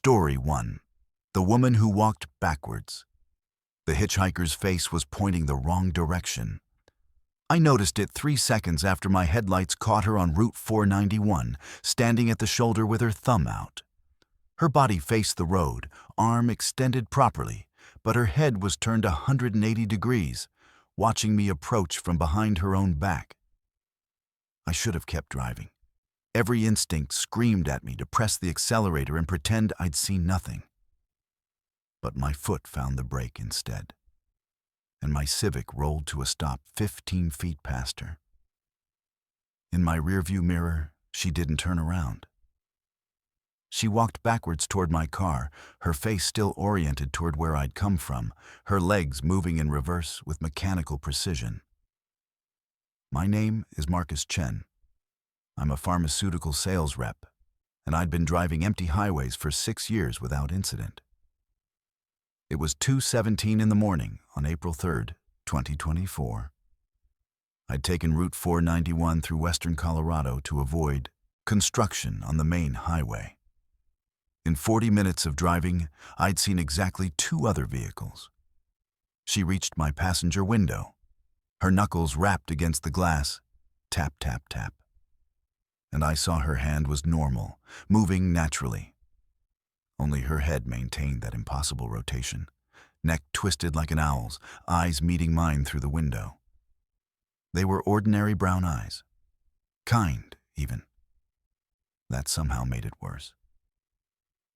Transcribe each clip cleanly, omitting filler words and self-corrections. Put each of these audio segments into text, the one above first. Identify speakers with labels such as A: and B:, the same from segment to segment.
A: Story 1. The Woman Who Walked Backwards. The hitchhiker's face was pointing the wrong direction. I noticed it 3 seconds after my headlights caught her on Route 491, standing at the shoulder with her thumb out. Her body faced the road, arm extended properly, but her head was turned 180 degrees, watching me approach from behind her own back. I should have kept driving. Every instinct screamed at me to press the accelerator and pretend I'd seen nothing. But my foot found the brake instead, and my Civic rolled to a stop 15 feet past her. In my rearview mirror, she didn't turn around. She walked backwards toward my car, her face still oriented toward where I'd come from, her legs moving in reverse with mechanical precision. My name is Marcus Chen. I'm a pharmaceutical sales rep, and I'd been driving empty highways for 6 years without incident. It was 2:17 in the morning on April 3rd, 2024. I'd taken Route 491 through western Colorado to avoid construction on the main highway. In 40 minutes of driving, I'd seen exactly 2 other vehicles. She reached my passenger window, her knuckles rapped against the glass, tap, tap, tap. And I saw her hand was normal, moving naturally. Only her head maintained that impossible rotation, neck twisted like an owl's, eyes meeting mine through the window. They were ordinary brown eyes. Kind, even. That somehow made it worse.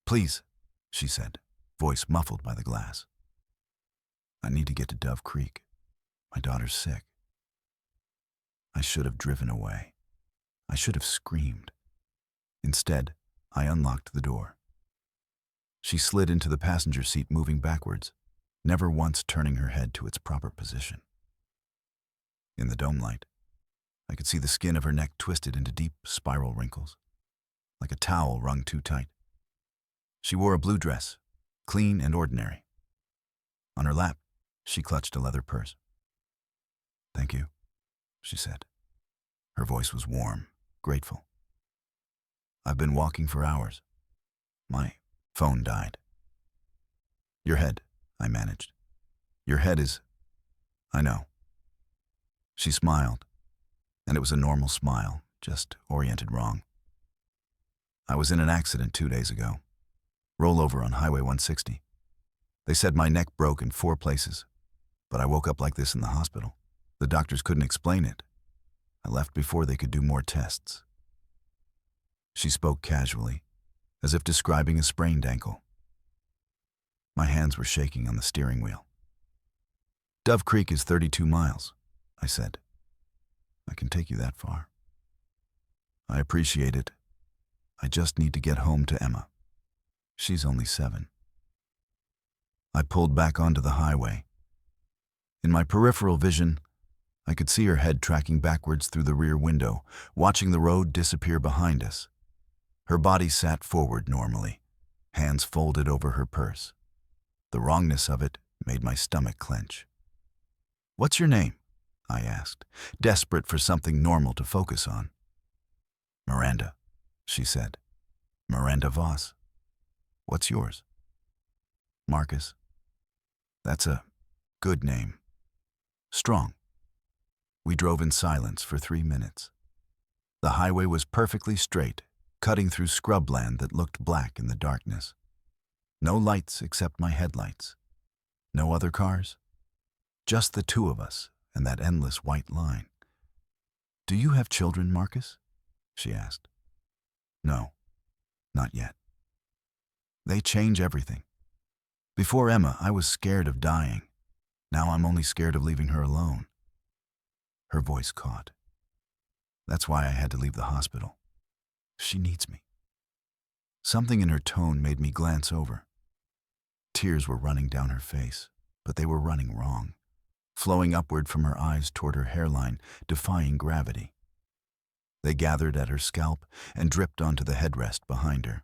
A: "Please," she said, voice muffled by the glass. "I need to get to Dove Creek. My daughter's sick." I should have driven away. I should have screamed. Instead, I unlocked the door. She slid into the passenger seat, moving backwards, never once turning her head to its proper position. In the dome light, I could see the skin of her neck twisted into deep spiral wrinkles, like a towel wrung too tight. She wore a blue dress, clean and ordinary. On her lap, she clutched a leather purse. "Thank you," she said. Her voice was warm, grateful. "I've been walking for hours. My phone died." "Your head," I managed. "Your head is..." "I know." She smiled, and it was a normal smile, just oriented wrong. "I was in an accident 2 days ago. Rollover on Highway 160. They said my neck broke in 4 places, but I woke up like this in the hospital. The doctors couldn't explain it. I left before they could do more tests." She spoke casually, as if describing a sprained ankle. My hands were shaking on the steering wheel. "Dove Creek is 32 miles, I said. "I can take you that far." "I appreciate it. I just need to get home to Emma. She's only 7. I pulled back onto the highway. In my peripheral vision, I could see her head tracking backwards through the rear window, watching the road disappear behind us. Her body sat forward normally, hands folded over her purse. The wrongness of it made my stomach clench. "What's your name?" I asked, desperate for something normal to focus on. "Miranda," she said. "Miranda Voss. What's yours?" "Marcus." "That's a good name. Strong." We drove in silence for 3 minutes. The highway was perfectly straight, cutting through scrubland that looked black in the darkness. No lights except my headlights. No other cars. Just the 2 of us and that endless white line. "Do you have children, Marcus?" she asked. "No, not yet. They change everything. Before Emma, I was scared of dying. Now I'm only scared of leaving her alone." Her voice caught. "That's why I had to leave the hospital. She needs me." Something in her tone made me glance over. Tears were running down her face, but they were running wrong, flowing upward from her eyes toward her hairline, defying gravity. They gathered at her scalp and dripped onto the headrest behind her.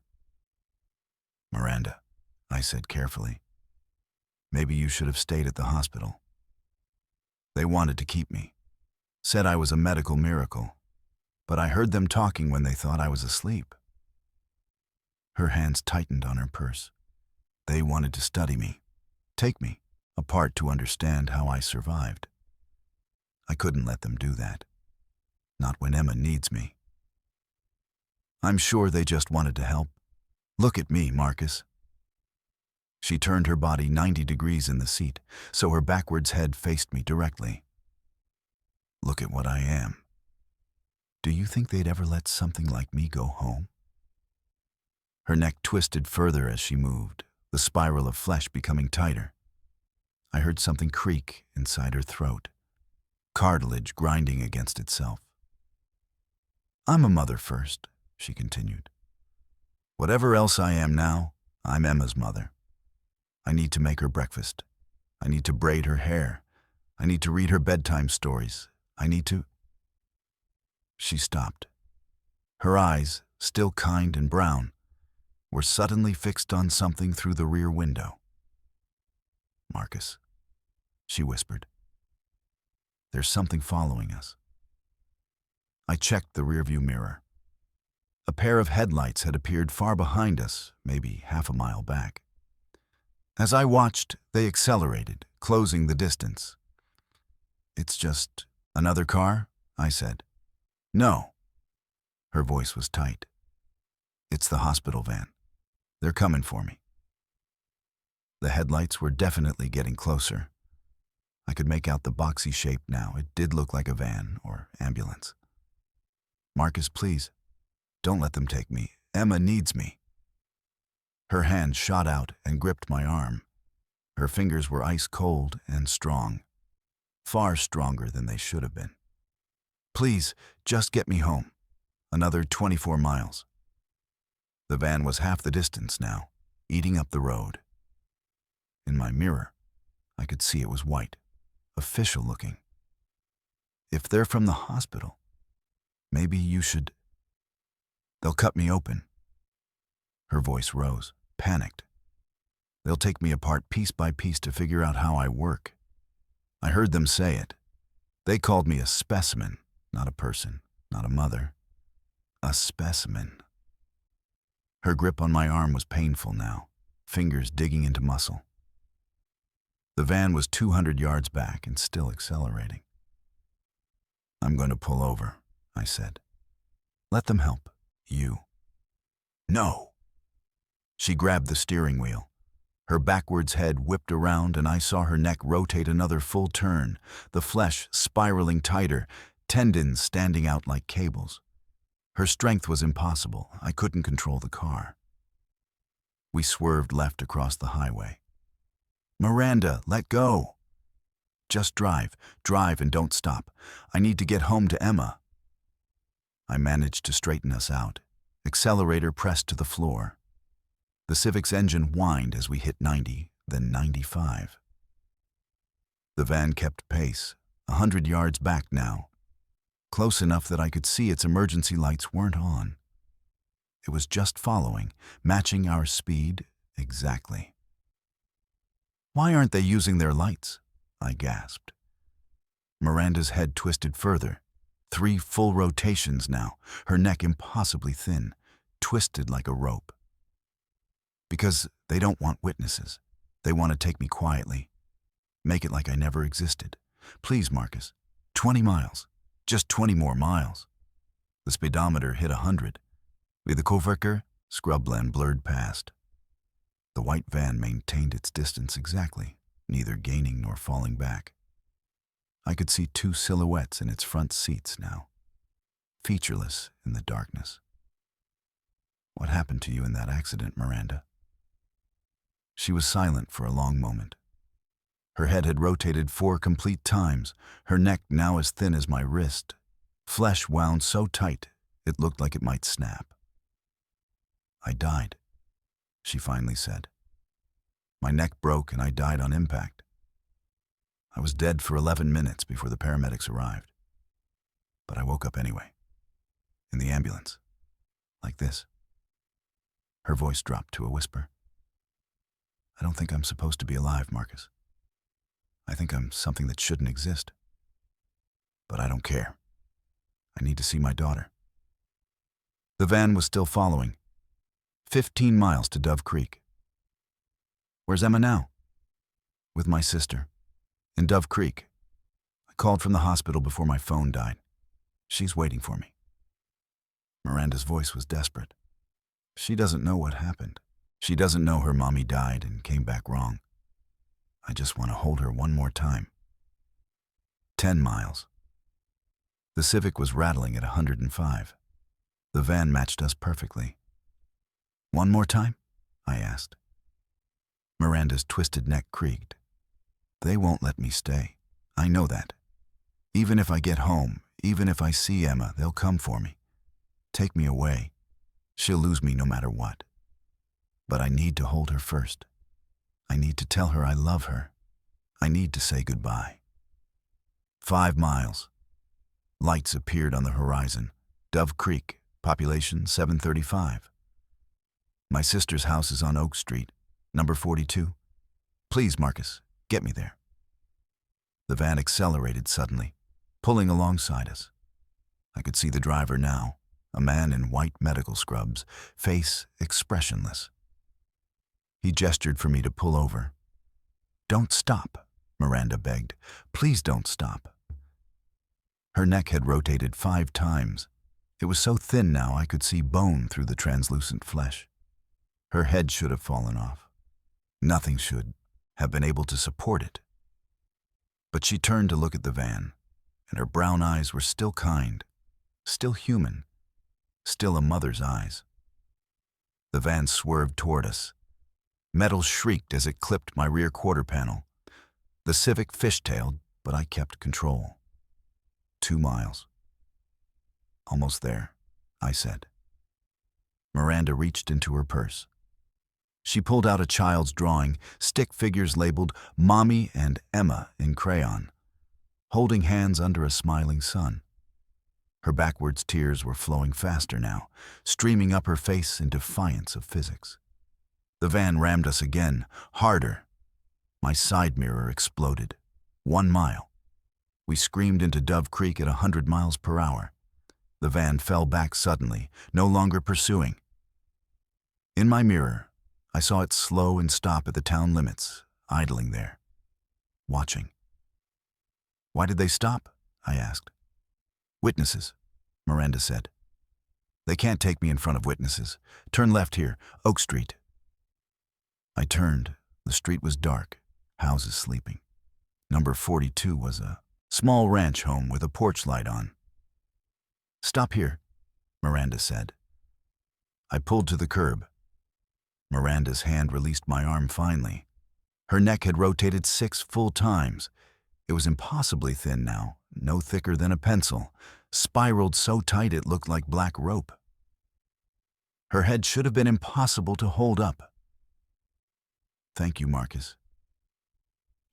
A: "Miranda," I said carefully, "maybe you should have stayed at the hospital. They wanted to keep me. Said I was a medical miracle, but I heard them talking when they thought I was asleep." Her hands tightened on her purse. They wanted to study me, take me apart to understand how I survived. I couldn't let them do that. Not when Emma needs me. I'm sure they just wanted to help. Look at me, Marcus. She turned her body 90 degrees in the seat, so her backwards head faced me directly. Look at what I am. Do you think they'd ever let something like me go home? Her neck twisted further as she moved, the spiral of flesh becoming tighter. I heard something creak inside her throat, cartilage grinding against itself. I'm a mother first, she continued. Whatever else I am now, I'm Emma's mother. I need to make her breakfast. I need to braid her hair. I need to read her bedtime stories. I need to... She stopped. Her eyes, still kind and brown, were suddenly fixed on something through the rear window. Marcus, she whispered. There's something following us. I checked the rearview mirror. A pair of headlights had appeared far behind us, maybe half a mile back. As I watched, they accelerated, closing the distance. It's just another car, I said. No. Her voice was tight. It's the hospital van. They're coming for me. The headlights were definitely getting closer. I could make out the boxy shape now. It did look like a van or ambulance. Marcus, please, don't let them take me. Emma needs me. Her hand shot out and gripped my arm. Her fingers were ice cold and strong, far stronger than they should have been. Please, just get me home. Another 24 miles. The van was half the distance now, eating up the road. In my mirror, I could see it was white, official looking. If they're from the hospital, maybe you should... They'll cut me open. Her voice rose, panicked. They'll take me apart piece by piece to figure out how I work. I heard them say it. They called me a specimen, not a person, not a mother. A specimen. Her grip on my arm was painful now, fingers digging into muscle. The van was 200 yards back and still accelerating. I'm going to pull over, I said. Let them help. You. No. She grabbed the steering wheel. Her backwards head whipped around and I saw her neck rotate another full turn, the flesh spiraling tighter, tendons standing out like cables. Her strength was impossible. I couldn't control the car. We swerved left across the highway. Miranda, let go. Just drive and don't stop. I need to get home to Emma. I managed to straighten us out. Accelerator pressed to the floor. The Civic's engine whined as we hit 90, then 95. The van kept pace, 100 yards back now, close enough that I could see its emergency lights weren't on. It was just following, matching our speed exactly. Why aren't they using their lights? I gasped. Miranda's head twisted further. 3 full rotations now, her neck impossibly thin, twisted like a rope. Because they don't want witnesses. They want to take me quietly. Make it like I never existed. Please, Marcus. 20 miles. Just 20 more miles. The speedometer hit 100. With the coworker, scrubland blurred past. The white van maintained its distance exactly, neither gaining nor falling back. I could see 2 silhouettes in its front seats now, featureless in the darkness. What happened to you in that accident, Miranda? She was silent for a long moment. Her head had rotated 4 complete times, her neck now as thin as my wrist, flesh wound so tight it looked like it might snap. I died, she finally said. My neck broke and I died on impact. I was dead for 11 minutes before the paramedics arrived. But I woke up anyway, in the ambulance, like this. Her voice dropped to a whisper. I don't think I'm supposed to be alive, Marcus. I think I'm something that shouldn't exist. But I don't care. I need to see my daughter. The van was still following. 15 miles to Dove Creek. Where's Emma now? With my sister. In Dove Creek. I called from the hospital before my phone died. She's waiting for me. Miranda's voice was desperate. She doesn't know what happened. She doesn't know her mommy died and came back wrong. I just want to hold her one more time. 10 miles. The Civic was rattling at 105. The van matched us perfectly. One more time? I asked. Miranda's twisted neck creaked. They won't let me stay. I know that. Even if I get home, even if I see Emma, they'll come for me. Take me away. She'll lose me no matter what. But I need to hold her first. I need to tell her I love her. I need to say goodbye. 5 miles. Lights appeared on the horizon. Dove Creek, population 735. My sister's house is on Oak Street, number 42. Please, Marcus, get me there. The van accelerated suddenly, pulling alongside us. I could see the driver now, a man in white medical scrubs, face expressionless. He gestured for me to pull over. Don't stop, Miranda begged. Please don't stop. Her neck had rotated 5 times. It was so thin now I could see bone through the translucent flesh. Her head should have fallen off. Nothing should have been able to support it. But she turned to look at the van, and her brown eyes were still kind, still human, still a mother's eyes. The van swerved toward us. Metal shrieked as it clipped my rear quarter panel. The Civic fishtailed, but I kept control. 2 miles. Almost there, I said. Miranda reached into her purse. She pulled out a child's drawing, stick figures labeled Mommy and Emma in crayon, holding hands under a smiling sun. Her backwards tears were flowing faster now, streaming up her face in defiance of physics. The van rammed us again, harder. My side mirror exploded. 1 mile. We screamed into Dove Creek at 100 miles per hour. The van fell back suddenly, no longer pursuing. In my mirror, I saw it slow and stop at the town limits, idling there, watching. Why did they stop? I asked. Witnesses, Miranda said. They can't take me in front of witnesses. Turn left here, Oak Street. I turned. The street was dark, houses sleeping. Number 42 was a small ranch home with a porch light on. Stop here, Miranda said. I pulled to the curb. Miranda's hand released my arm finally. Her neck had rotated 6 full times. It was impossibly thin now, no thicker than a pencil, spiraled so tight it looked like black rope. Her head should have been impossible to hold up. Thank you, Marcus.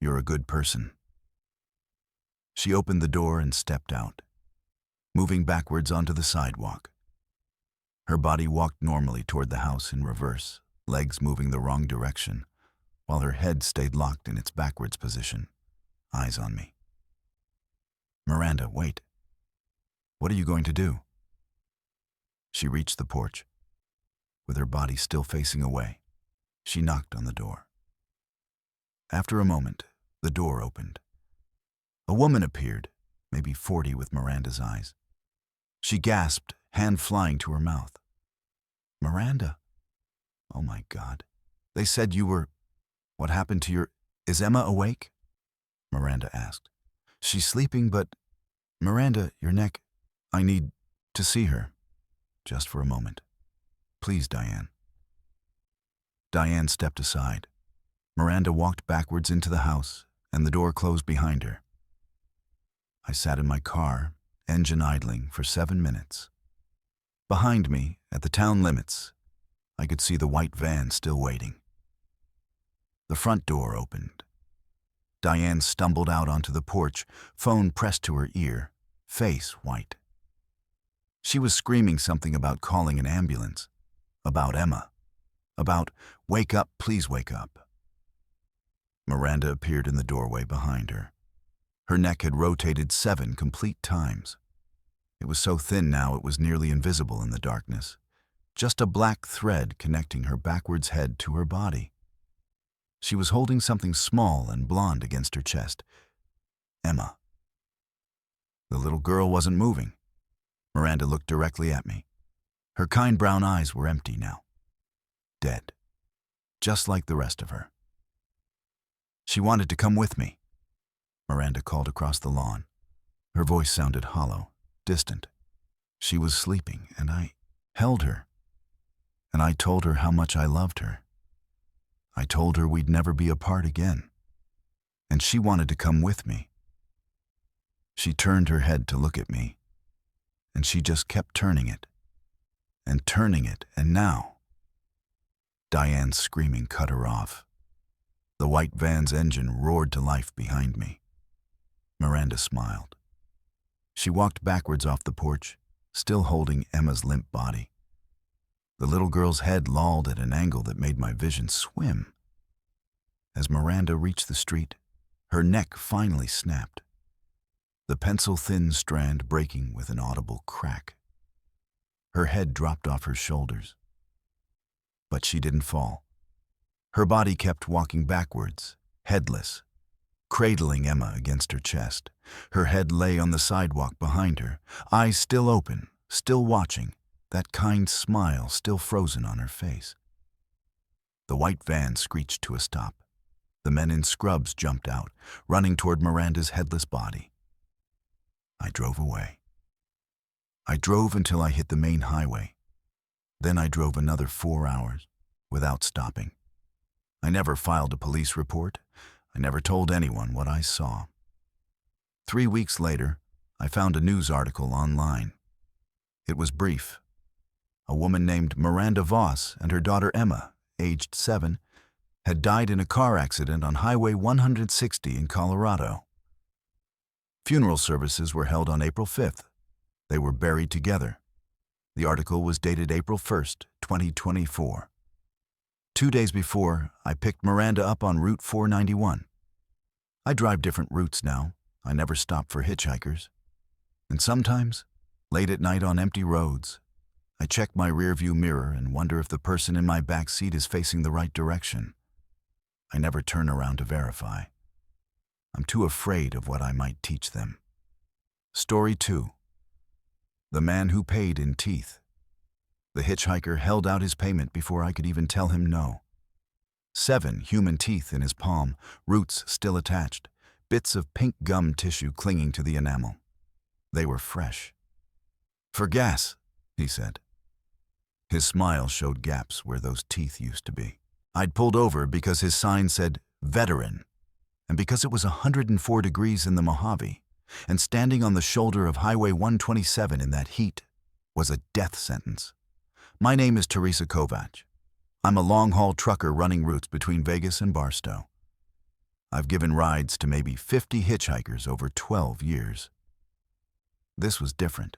A: You're a good person. She opened the door and stepped out, moving backwards onto the sidewalk. Her body walked normally toward the house in reverse, legs moving the wrong direction, while her head stayed locked in its backwards position, eyes on me. Miranda, wait. What are you going to do? She reached the porch. With her body still facing away, she knocked on the door. After a moment, the door opened. A woman appeared, maybe 40 with Miranda's eyes. She gasped, hand flying to her mouth. Miranda? Oh my God. They said you were... What happened to your... Is Emma awake? Miranda asked. She's sleeping, but... Miranda, your neck... I need to see her. Just for a moment. Please, Diane. Diane stepped aside. Miranda walked backwards into the house, and the door closed behind her. I sat in my car, engine idling, for 7 minutes. Behind me, at the town limits, I could see the white van still waiting. The front door opened. Diane stumbled out onto the porch, phone pressed to her ear, face white. She was screaming something about calling an ambulance, about Emma, about, wake up, please wake up. Miranda appeared in the doorway behind her. Her neck had rotated 7 complete times. It was so thin now it was nearly invisible in the darkness. just a black thread connecting her backwards head to her body. She was holding something small and blonde against her chest. Emma. The little girl wasn't moving. Miranda looked directly at me. Her kind brown eyes were empty now. Dead. Just like the rest of her. She wanted to come with me. Miranda called across the lawn. Her voice sounded hollow, distant. She was sleeping, and I held her. And I told her how much I loved her. I told her we'd never be apart again. And she wanted to come with me. She turned her head to look at me, and she just kept turning it, and now. Diane's screaming cut her off. The white van's engine roared to life behind me. Miranda smiled. She walked backwards off the porch, still holding Emma's limp body. The little girl's head lolled at an angle that made my vision swim. As Miranda reached the street, her neck finally snapped, the pencil-thin strand breaking with an audible crack. Her head dropped off her shoulders. But she didn't fall. Her body kept walking backwards, headless, cradling Emma against her chest. Her head lay on the sidewalk behind her, eyes still open, still watching, that kind smile still frozen on her face. The white van screeched to a stop. The men in scrubs jumped out, running toward Miranda's headless body. I drove away. I drove until I hit the main highway. Then I drove another 4 hours, without stopping. I never filed a police report. I never told anyone what I saw. 3 weeks later, I found a news article online. It was brief. A woman named Miranda Voss and her daughter Emma, aged 7, had died in a car accident on Highway 160 in Colorado. Funeral services were held on April 5th. They were buried together. The article was dated April 1st, 2024. 2 days before, I picked Miranda up on Route 491. I drive different routes now. I never stop for hitchhikers. And sometimes, late at night on empty roads, I check my rearview mirror and wonder if the person in my back seat is facing the right direction. I never turn around to verify. I'm too afraid of what I might teach them. Story 2. The man who paid in teeth. The hitchhiker held out his payment before I could even tell him no. 7 human teeth in his palm, roots still attached, bits of pink gum tissue clinging to the enamel. They were fresh. "For gas," he said. His smile showed gaps where those teeth used to be. I'd pulled over because his sign said veteran, and because it was 104 degrees in the Mojave, and standing on the shoulder of Highway 127 in that heat was a death sentence. My name is Teresa Kovac. I'm a long-haul trucker running routes between Vegas and Barstow. I've given rides to maybe 50 hitchhikers over 12 years. This was different.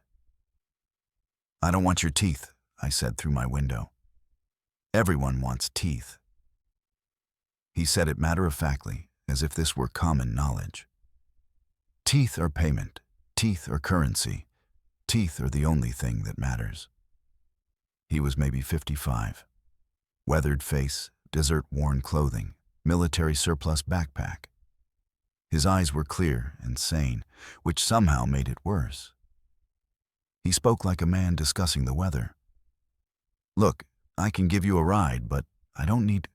A: "I don't want your teeth," I said through my window. "Everyone wants teeth." He said it matter-of-factly, as if this were common knowledge. Teeth are payment. Teeth are currency. Teeth are the only thing that matters. He was maybe 55. Weathered face, desert-worn clothing, military surplus backpack. His eyes were clear and sane, which somehow made it worse. He spoke like a man discussing the weather. "Look, I can give you a ride, but I don't need...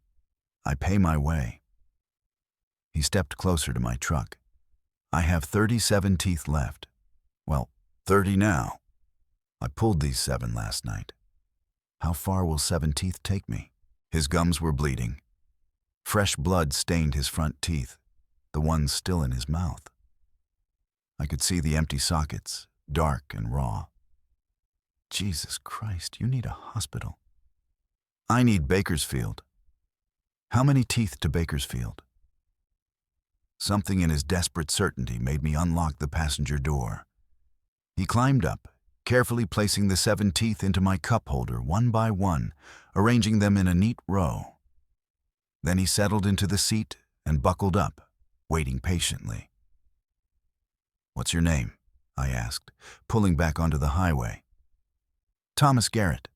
A: I pay my way." He stepped closer to my truck. "I have 37 teeth left. Well, 30 now. I pulled these 7 last night. How far will 7 teeth take me?" His gums were bleeding. Fresh blood stained his front teeth, the ones still in his mouth. I could see the empty sockets, dark and raw. "Jesus Christ, you need a hospital." "I need Bakersfield." "How many teeth to Bakersfield?" Something in his desperate certainty made me unlock the passenger door. He climbed up, carefully placing the 7 teeth into my cup holder one by one, arranging them in a neat row. Then he settled into the seat and buckled up, waiting patiently. "What's your name?" I asked, pulling back onto the highway. "Thomas Garrett."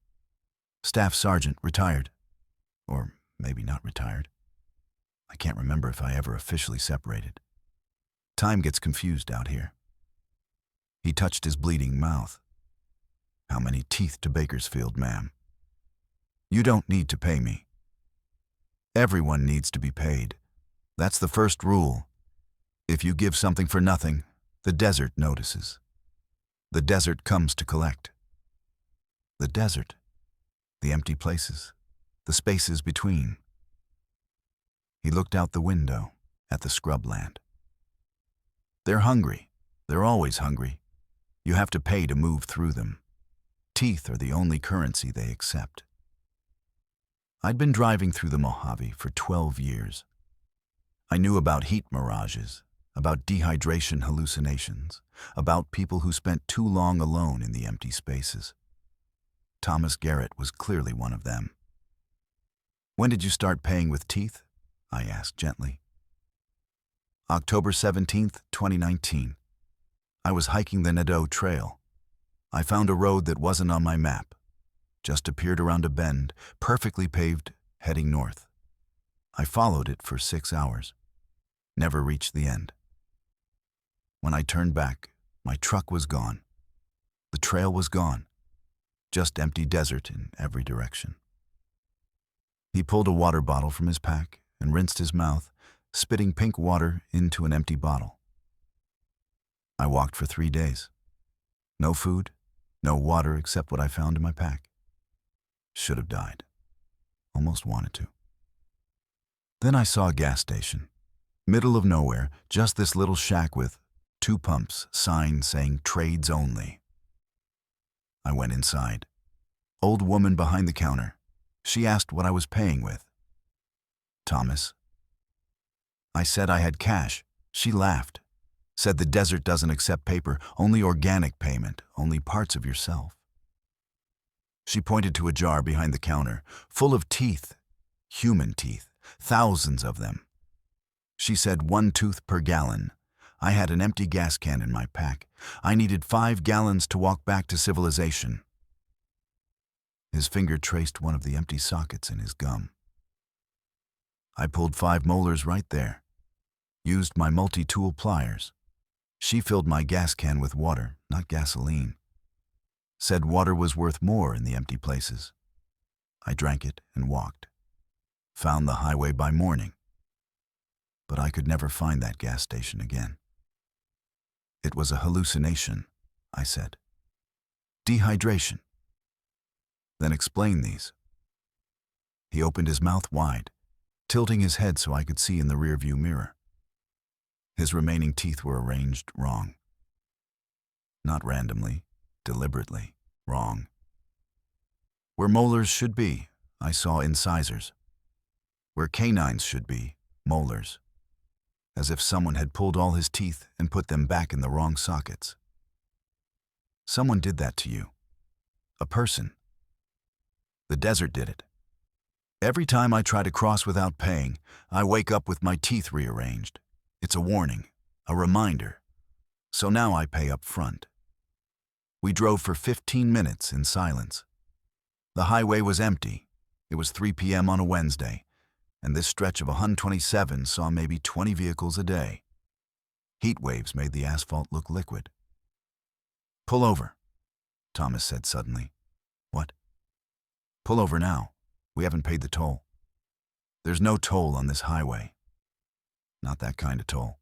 A: Staff sergeant, retired. Or maybe not retired. I can't remember if I ever officially separated. Time gets confused out here. He touched his bleeding mouth. How many teeth to Bakersfield, ma'am? You don't need to pay me. Everyone needs to be paid. That's the first rule. If you give something for nothing, the desert notices. The desert comes to collect. The desert, the empty places, the spaces between. He looked out the window at the scrubland. They're hungry. They're always hungry. You have to pay to move through them. Teeth are the only currency they accept. I'd been driving through the Mojave for 12 years. I knew about heat mirages, about dehydration hallucinations, about people who spent too long alone in the empty spaces. Thomas Garrett was clearly one of them. When did you start paying with teeth? I asked gently. October 17th, 2019. I was hiking the Nadeau Trail. I found a road that wasn't on my map. Just appeared around a bend, perfectly paved, heading north. I followed it for 6 hours. Never reached the end. When I turned back, my truck was gone. The trail was gone. Just empty desert in every direction. He pulled a water bottle from his pack and rinsed his mouth, spitting pink water into an empty bottle. I walked for 3 days. No food, no water except what I found in my pack. Should have died. Almost wanted to. Then I saw a gas station. Middle of nowhere, just this little shack with 2 pumps, sign saying trades only. I went inside. Old woman behind the counter. She asked what I was paying with. Thomas. I said I had cash. She laughed. Said the desert doesn't accept paper, only organic payment, only parts of yourself. She pointed to a jar behind the counter, full of teeth, human teeth, thousands of them. She said 1 tooth per gallon. I had an empty gas can in my pack. I needed 5 gallons to walk back to civilization. His finger traced one of the empty sockets in his gum. I pulled 5 molars right there. Used my multi-tool pliers. She filled my gas can with water, not gasoline. Said water was worth more in the empty places. I drank it and walked. Found the highway by morning. But I could never find that gas station again. It was a hallucination, I said. Dehydration. Then explain these. He opened his mouth wide, tilting his head so I could see in the rearview mirror. His remaining teeth were arranged wrong. Not randomly, deliberately, wrong. Where molars should be, I saw incisors. Where canines should be, molars. As if someone had pulled all his teeth and put them back in the wrong sockets. Someone did that to you. A person. The desert did it. Every time I try to cross without paying, I wake up with my teeth rearranged. It's a warning, a reminder. So now I pay up front. We drove for 15 minutes in silence. The highway was empty. It was 3 p.m. on a Wednesday, and this stretch of 127 saw maybe 20 vehicles a day. Heat waves made the asphalt look liquid. Pull over, Thomas said suddenly. What? Pull over now. We haven't paid the toll. There's no toll on this highway. Not that kind of toll.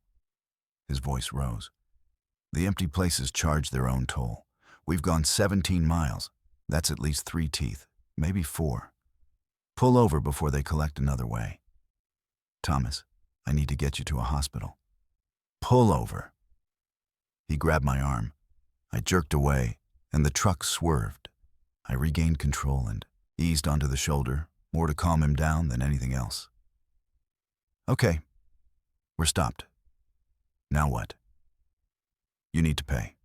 A: His voice rose. The empty places charge their own toll. We've gone 17 miles. That's at least 3 teeth, maybe 4. Pull over before they collect another way. Thomas, I need to get you to a hospital. Pull over. He grabbed my arm. I jerked away, and the truck swerved. I regained control and eased onto the shoulder, more to calm him down than anything else. Okay, we're stopped. Now what? You need to pay.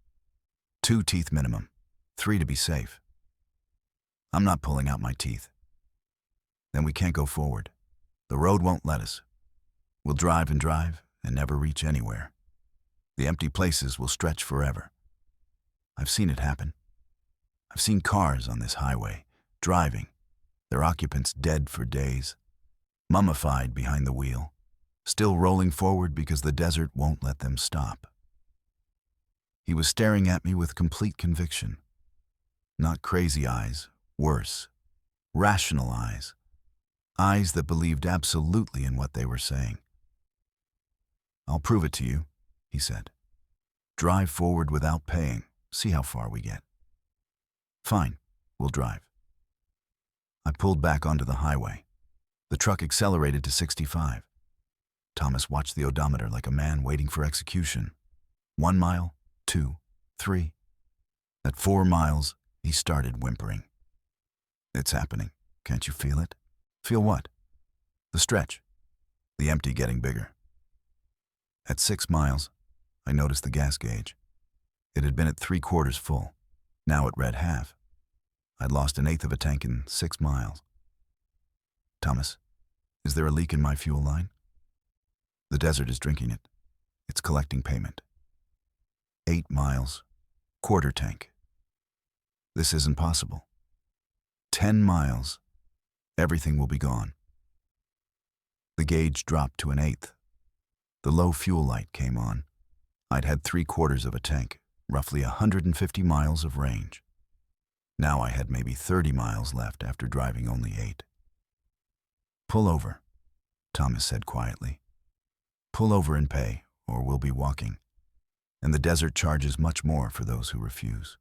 A: 2 teeth minimum, 3 to be safe. I'm not pulling out my teeth. Then we can't go forward. The road won't let us. We'll drive and never reach anywhere. The empty places will stretch forever. I've seen it happen. I've seen cars on this highway, driving, their occupants dead for days, mummified behind the wheel, still rolling forward because the desert won't let them stop. He was staring at me with complete conviction. Not crazy eyes, worse, rational eyes. Eyes that believed absolutely in what they were saying. "I'll prove it to you," he said. "Drive forward without paying. See how far we get." "Fine, we'll drive." I pulled back onto the highway. The truck accelerated to 65. Thomas watched the odometer like a man waiting for execution. 1 mile, 2, 3. At 4 miles, he started whimpering. "It's happening. Can't you feel it?" "Feel what?" "The stretch. The empty getting bigger." At 6 miles, I noticed the gas gauge. It had been at 3/4 full. Now it read half. I'd lost 1/8 of a tank in 6 miles. "Thomas, is there a leak in my fuel line?" "The desert is drinking it. It's collecting payment." 8 miles, 1/4 tank. "This isn't possible." 10 miles, everything will be gone. The gauge dropped to 1/8. The low fuel light came on. I'd had 3/4 of a tank, roughly 150 miles of range. Now I had maybe 30 miles left after driving only 8. "Pull over," Thomas said quietly. "Pull over and pay, or we'll be walking. And the desert charges much more for those who refuse."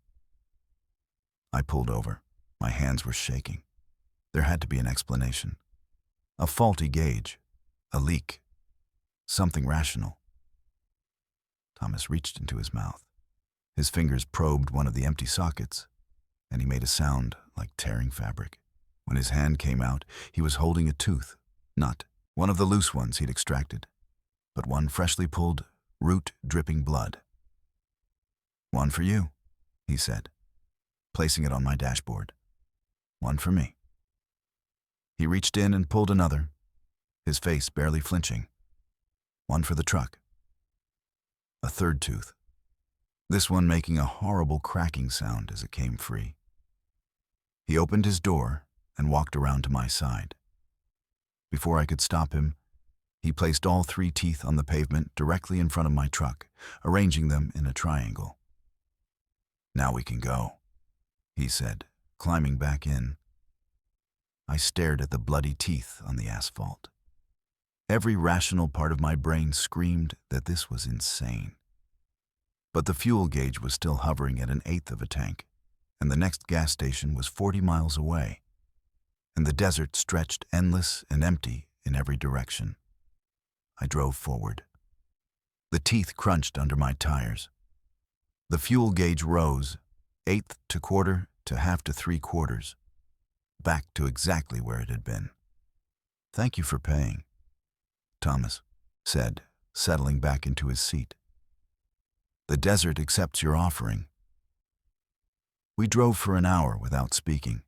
A: I pulled over. My hands were shaking. There had to be an explanation. A faulty gauge. A leak. Something rational. Thomas reached into his mouth. His fingers probed one of the empty sockets, and he made a sound like tearing fabric. When his hand came out, he was holding a tooth, not one of the loose ones he'd extracted, but one freshly pulled, root dripping blood. "One for you," he said, placing it on my dashboard. "One for me." He reached in and pulled another, his face barely flinching. "One for the truck." A third tooth, this one making a horrible cracking sound as it came free. He opened his door and walked around to my side. Before I could stop him, he placed all 3 teeth on the pavement directly in front of my truck, arranging them in a triangle. "Now we can go," he said, climbing back in. I stared at the bloody teeth on the asphalt. Every rational part of my brain screamed that this was insane. But the fuel gauge was still hovering at 1/8 of a tank, and the next gas station was 40 miles away, and the desert stretched endless and empty in every direction. I drove forward. The teeth crunched under my tires. The fuel gauge rose, 1/8 to 1/4 to 1/2 to 3/4, back to exactly where it had been. "Thank you for paying," Thomas said, settling back into his seat. "The desert accepts your offering." We drove for an hour without speaking.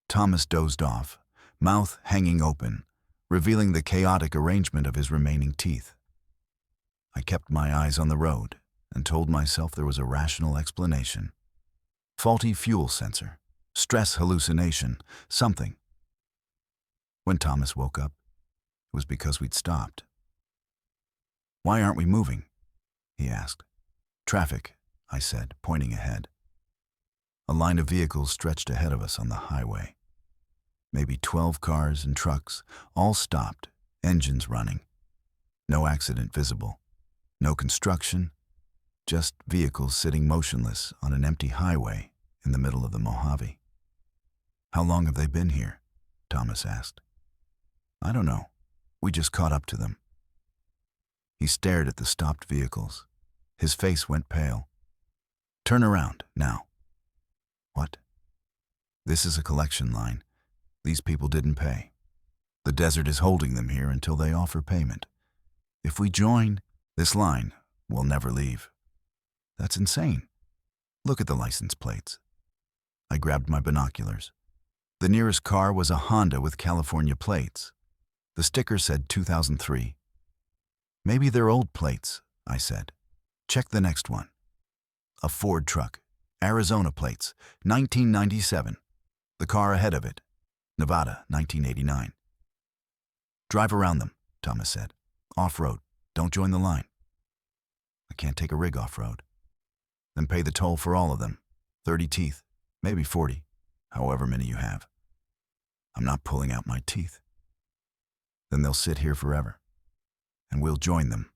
A: Thomas dozed off, mouth hanging open, revealing the chaotic arrangement of his remaining teeth. I kept my eyes on the road and told myself there was a rational explanation. Faulty fuel sensor, stress hallucination, something. When Thomas woke up, it was because we'd stopped. "Why aren't we moving?" he asked. "Traffic," I said, pointing ahead. A line of vehicles stretched ahead of us on the highway. Maybe 12 cars and trucks, all stopped, engines running. No accident visible. No construction. Just vehicles sitting motionless on an empty highway in the middle of the Mojave. "How long have they been here?" Thomas asked. "I don't know. We just caught up to them." He stared at the stopped vehicles. His face went pale. "Turn around, now." "What?" "This is a collection line. These people didn't pay. The desert is holding them here until they offer payment. If we join this line, we'll never leave." "That's insane. Look at the license plates." I grabbed my binoculars. The nearest car was a Honda with California plates. The sticker said 2003. "Maybe they're old plates," I said. "Check the next one." A Ford truck, Arizona plates, 1997. The car ahead of it, Nevada, 1989. Drive around them, Thomas said. Off-road. Don't join the line. I can't take a rig off-road. Then pay the toll for all of them. 30 teeth, maybe 40, however many you have. I'm not pulling out my teeth. Then they'll sit here forever, and we'll join them.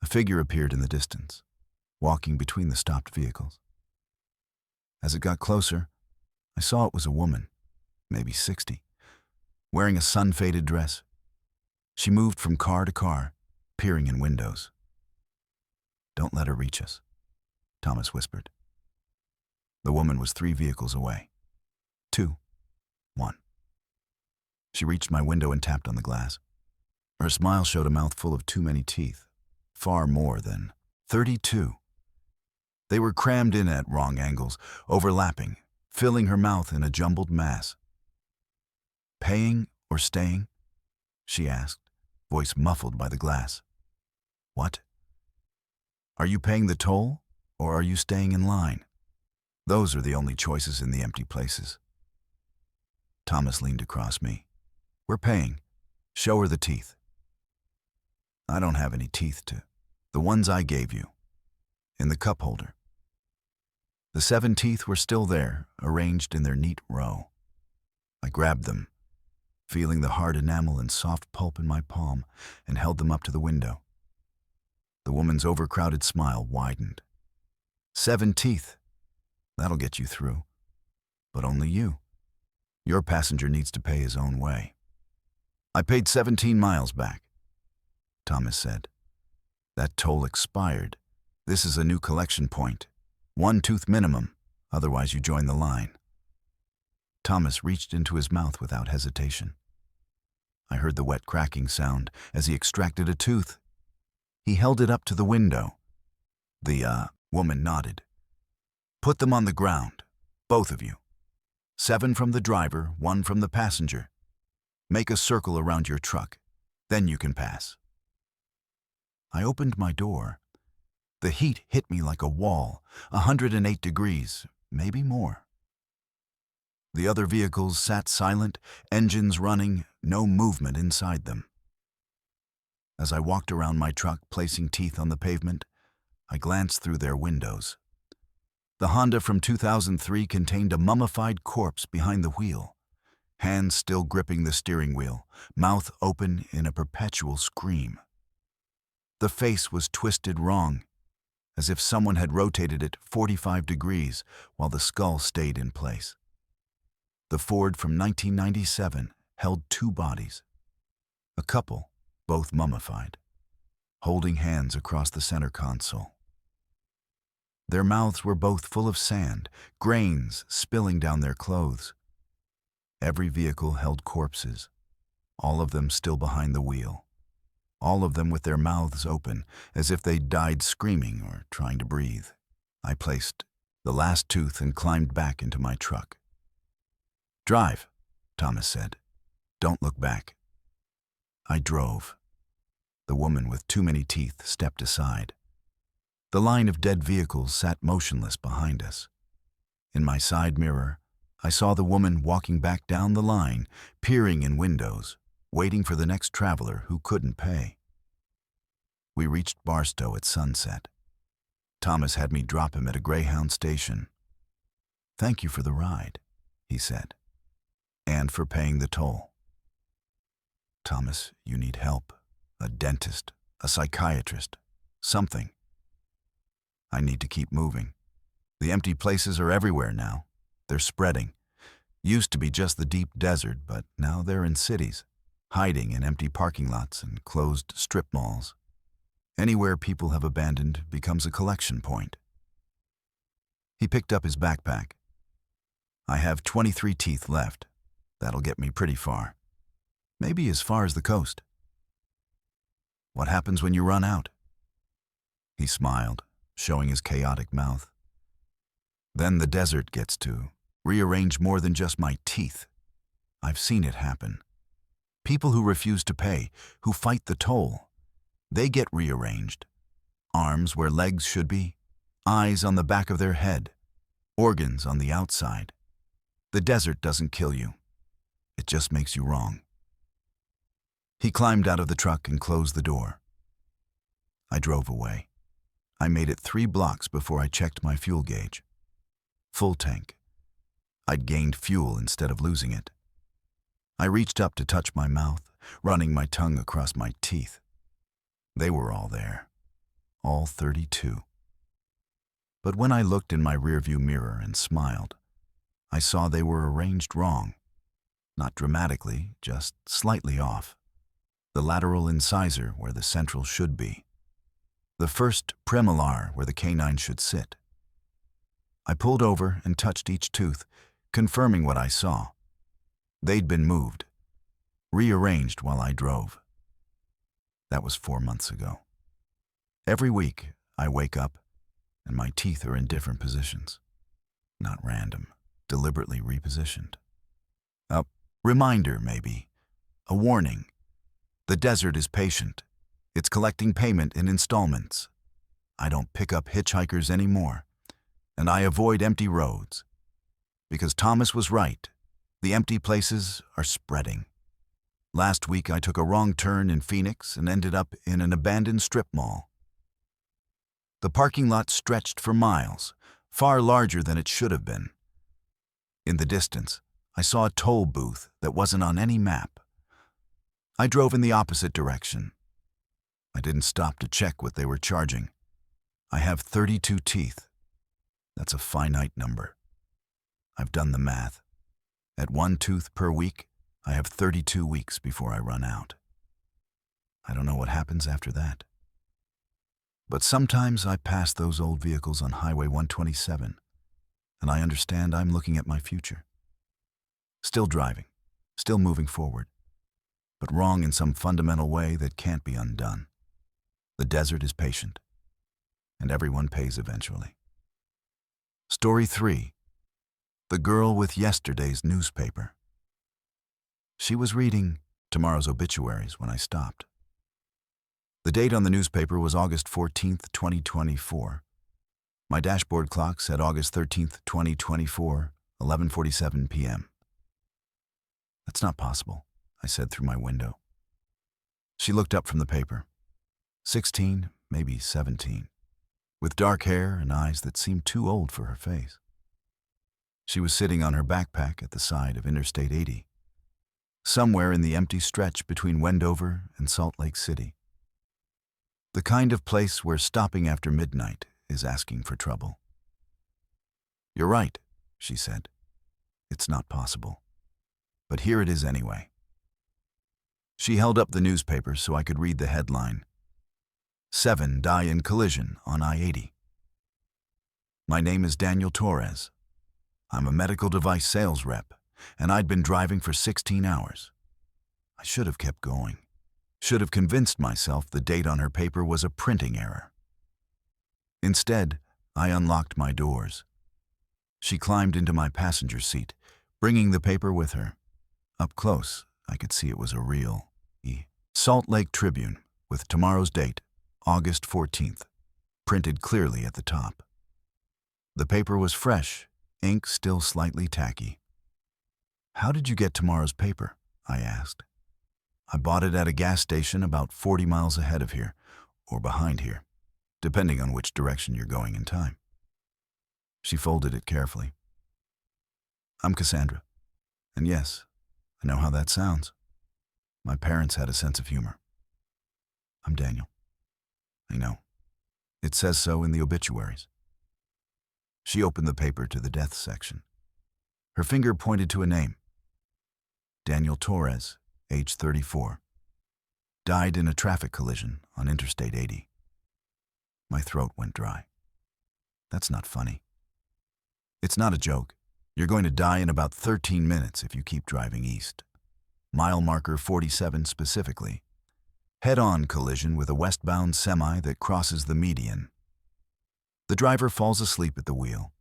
A: A figure appeared in the distance, walking between the stopped vehicles. As it got closer, I saw it was a woman, maybe 60, wearing a sun-faded dress. She moved from car to car, peering in windows. Don't let her reach us, Thomas whispered. The woman was 3 vehicles away. 2. 1. She reached my window and tapped on the glass. Her smile showed a mouth full of too many teeth, far more than 32. They were crammed in at wrong angles, overlapping, filling her mouth in a jumbled mass. Paying or staying? She asked, voice muffled by the glass. What? Are you paying the toll, or are you staying in line? Those are the only choices in the empty places. Thomas leaned across me. We're paying. Show her the teeth. I don't have any teeth to. The ones I gave you. In the cup holder. The 7 teeth were still there, arranged in their neat row. I grabbed them, feeling the hard enamel and soft pulp in my palm, and held them up to the window. The woman's overcrowded smile widened. 7 teeth. That'll get you through. But only you. Your passenger needs to pay his own way. I paid 17 miles back, Thomas said. That toll expired. This is a new collection point. 1 tooth minimum, otherwise you join the line. Thomas reached into his mouth without hesitation. I heard the wet cracking sound as he extracted a tooth. He held it up to the window. The woman nodded. Put them on the ground, both of you. 7 from the driver, 1 from the passenger. Make a circle around your truck. Then you can pass. I opened my door. The heat hit me like a wall, 108 degrees, maybe more. The other vehicles sat silent, engines running, no movement inside them. As I walked around my truck, placing teeth on the pavement, I glanced through their windows. The Honda from 2003 contained a mummified corpse behind the wheel, hands still gripping the steering wheel, mouth open in a perpetual scream. The face was twisted wrong, as if someone had rotated it 45 degrees while the skull stayed in place. The Ford from 1997 held 2 bodies. A couple, both mummified, holding hands across the center console. Their mouths were both full of sand, grains spilling down their clothes. Every vehicle held corpses, all of them still behind the wheel, all of them with their mouths open, as if they'd died screaming or trying to breathe. I placed the last tooth and climbed back into my truck. Drive, Thomas said. Don't look back. I drove. The woman with too many teeth stepped aside. The line of dead vehicles sat motionless behind us. In my side mirror, I saw the woman walking back down the line, peering in windows, waiting for the next traveler who couldn't pay. We reached Barstow at sunset. Thomas had me drop him at a Greyhound station. Thank you for the ride, he said, and for paying the toll. Thomas, you need help. A dentist, a psychiatrist, something. I need to keep moving. The empty places are everywhere now. They're spreading. Used to be just the deep desert, but now they're in cities, hiding in empty parking lots and closed strip malls. Anywhere people have abandoned becomes a collection point. He picked up his backpack. I have 23 teeth left. That'll get me pretty far. Maybe as far as the coast. What happens when you run out? He smiled, showing his chaotic mouth. Then the desert gets to rearrange more than just my teeth. I've seen it happen. People who refuse to pay, who fight the toll, they get rearranged. Arms where legs should be, eyes on the back of their head, organs on the outside. The desert doesn't kill you. It just makes you wrong." He climbed out of the truck and closed the door. I drove away. I made it 3 blocks before I checked my fuel gauge. Full tank. I'd gained fuel instead of losing it. I reached up to touch my mouth, running my tongue across my teeth. They were all there. All 32. But when I looked in my rearview mirror and smiled, I saw they were arranged wrong. Not dramatically, just slightly off. The lateral incisor where the central should be. The first premolar where the canine should sit. I pulled over and touched each tooth, confirming what I saw. They'd been moved, rearranged while I drove. That was 4 months ago. Every week, I wake up, and my teeth are in different positions. Not random, deliberately repositioned. A reminder, maybe. A warning. The desert is patient. It's collecting payment in installments. I don't pick up hitchhikers anymore, and I avoid empty roads. Because Thomas was right. The empty places are spreading. Last week, I took a wrong turn in Phoenix and ended up in an abandoned strip mall. The parking lot stretched for miles, far larger than it should have been. In the distance, I saw a toll booth that wasn't on any map. I drove in the opposite direction. I didn't stop to check what they were charging. I have 32 teeth. That's a finite number. I've done the math. At 1 tooth per week, I have 32 weeks before I run out. I don't know what happens after that. But sometimes I pass those old vehicles on Highway 127, and I understand I'm looking at my future. Still driving, still moving forward, but wrong in some fundamental way that can't be undone. The desert is patient, and everyone pays eventually. Story 3. The girl with yesterday's newspaper. She was reading tomorrow's obituaries when I stopped. The date on the newspaper was August 14th, 2024. My dashboard clock said August 13th, 2024, 11:47 p.m. "That's not possible," I said through my window. She looked up from the paper. 16, maybe 17, with dark hair and eyes that seemed too old for her face. She was sitting on her backpack at the side of Interstate 80, somewhere in the empty stretch between Wendover and Salt Lake City. The kind of place where stopping after midnight is asking for trouble. "You're right," she said. "It's not possible. But here it is anyway." She held up the newspaper so I could read the headline. 7 die in collision on I-80. My name is Daniel Torres. I'm a medical device sales rep, and I'd been driving for 16 hours. I should have kept going. Should have convinced myself the date on her paper was a printing error. Instead, I unlocked my doors. She climbed into my passenger seat, bringing the paper with her. Up close, I could see it was a real Salt Lake Tribune with tomorrow's date, August 14th, printed clearly at the top. The paper was fresh, ink still slightly tacky. "How did you get tomorrow's paper?" I asked. "I bought it at a gas station about 40 miles ahead of here, or behind here, depending on which direction you're going in time." She folded it carefully. "I'm Cassandra, and yes, I know how that sounds. My parents had a sense of humor. I'm Daniel. I know. It says so in the obituaries." She opened the paper to the death section. Her finger pointed to a name. Daniel Torres, age 34. Died in a traffic collision on Interstate 80. My throat went dry. That's not funny. It's not a joke. You're going to die in about 13 minutes if you keep driving east. Mile marker 47 specifically. Head-on collision with a westbound semi that crosses the median. The driver falls asleep at the wheel.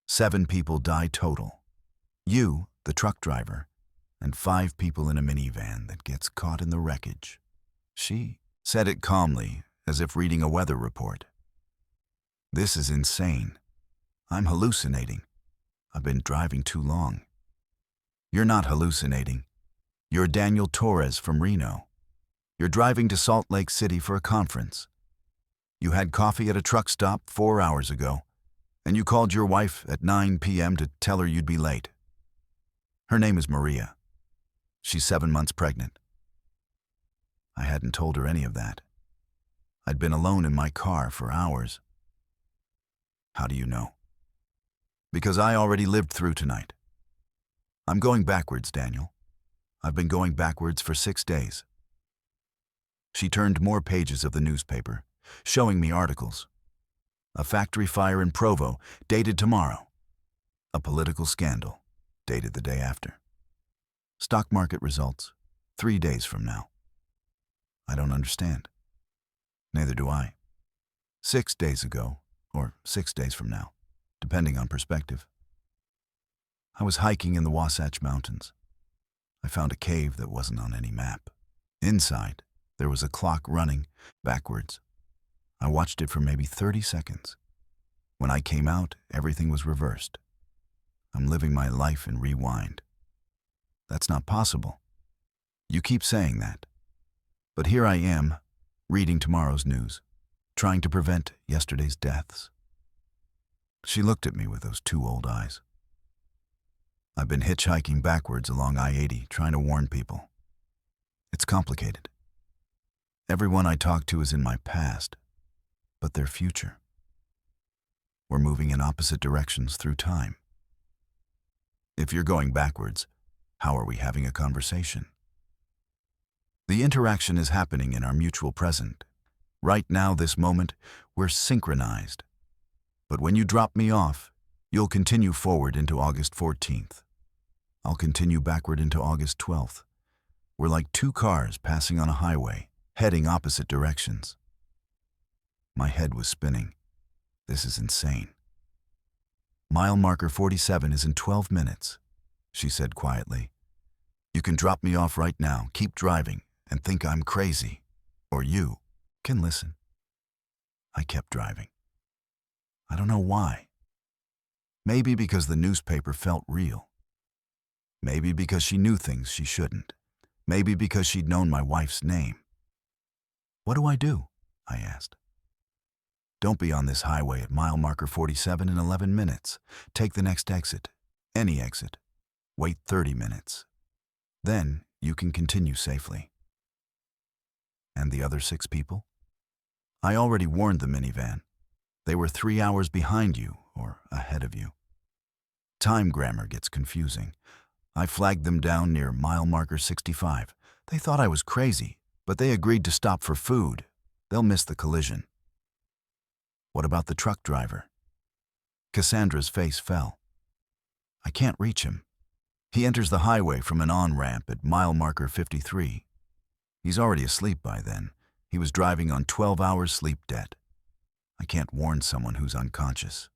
A: 7 people die total. You, the truck driver, and 5 people in a minivan that gets caught in the wreckage. She said it calmly, as if reading a weather report. This is insane. I'm hallucinating. I've been driving too long. You're not hallucinating. You're Daniel Torres from Reno. You're driving to Salt Lake City for a conference. You had coffee at a truck stop 4 hours ago, and you called your wife at 9 p.m. to tell her you'd be late. Her name is Maria. She's 7 months pregnant. I hadn't told her any of that. I'd been alone in my car for hours. How do you know? Because I already lived through tonight. I'm going backwards, Daniel. I've been going backwards for 6 days. She turned more pages of the newspaper, showing me articles. A factory fire in Provo, dated tomorrow. A political scandal, dated the day after. Stock market results, 3 days from now. I don't understand. Neither do I. 6 days ago, or 6 days from now, depending on perspective. I was hiking in the Wasatch Mountains. I found a cave that wasn't on any map. Inside, there was a clock running backwards. I watched it for maybe 30 seconds. When I came out, everything was reversed. I'm living my life in rewind. That's not possible. You keep saying that. But here I am, reading tomorrow's news, trying to prevent yesterday's deaths. She looked at me with those 2 old eyes. I've been hitchhiking backwards along I-80, trying to warn people. It's complicated. Everyone I talk to is in my past, but their future. We're moving in opposite directions through time. If you're going backwards, how are we having a conversation? The interaction is happening in our mutual present. Right now, this moment, we're synchronized. But when you drop me off, you'll continue forward into August 14th. I'll continue backward into August 12th. We're like 2 cars passing on a highway, heading opposite directions. My head was spinning. This is insane. Mile marker 47 is in 12 minutes, she said quietly. You can drop me off right now, keep driving, and think I'm crazy. Or you can listen. I kept driving. I don't know why. Maybe because the newspaper felt real. Maybe because she knew things she shouldn't. Maybe because she'd known my wife's name. What do I do? I asked. Don't be on this highway at mile marker 47 in 11 minutes. Take the next exit, any exit. Wait 30 minutes. Then you can continue safely. And the other 6 people? I already warned the minivan. They were 3 hours behind you or ahead of you. Time grammar gets confusing. I flagged them down near mile marker 65. They thought I was crazy, but they agreed to stop for food. They'll miss the collision. What about the truck driver? Cassandra's face fell. I can't reach him. He enters the highway from an on-ramp at mile marker 53. He's already asleep by then. He was driving on 12 hours sleep debt. I can't warn someone who's unconscious.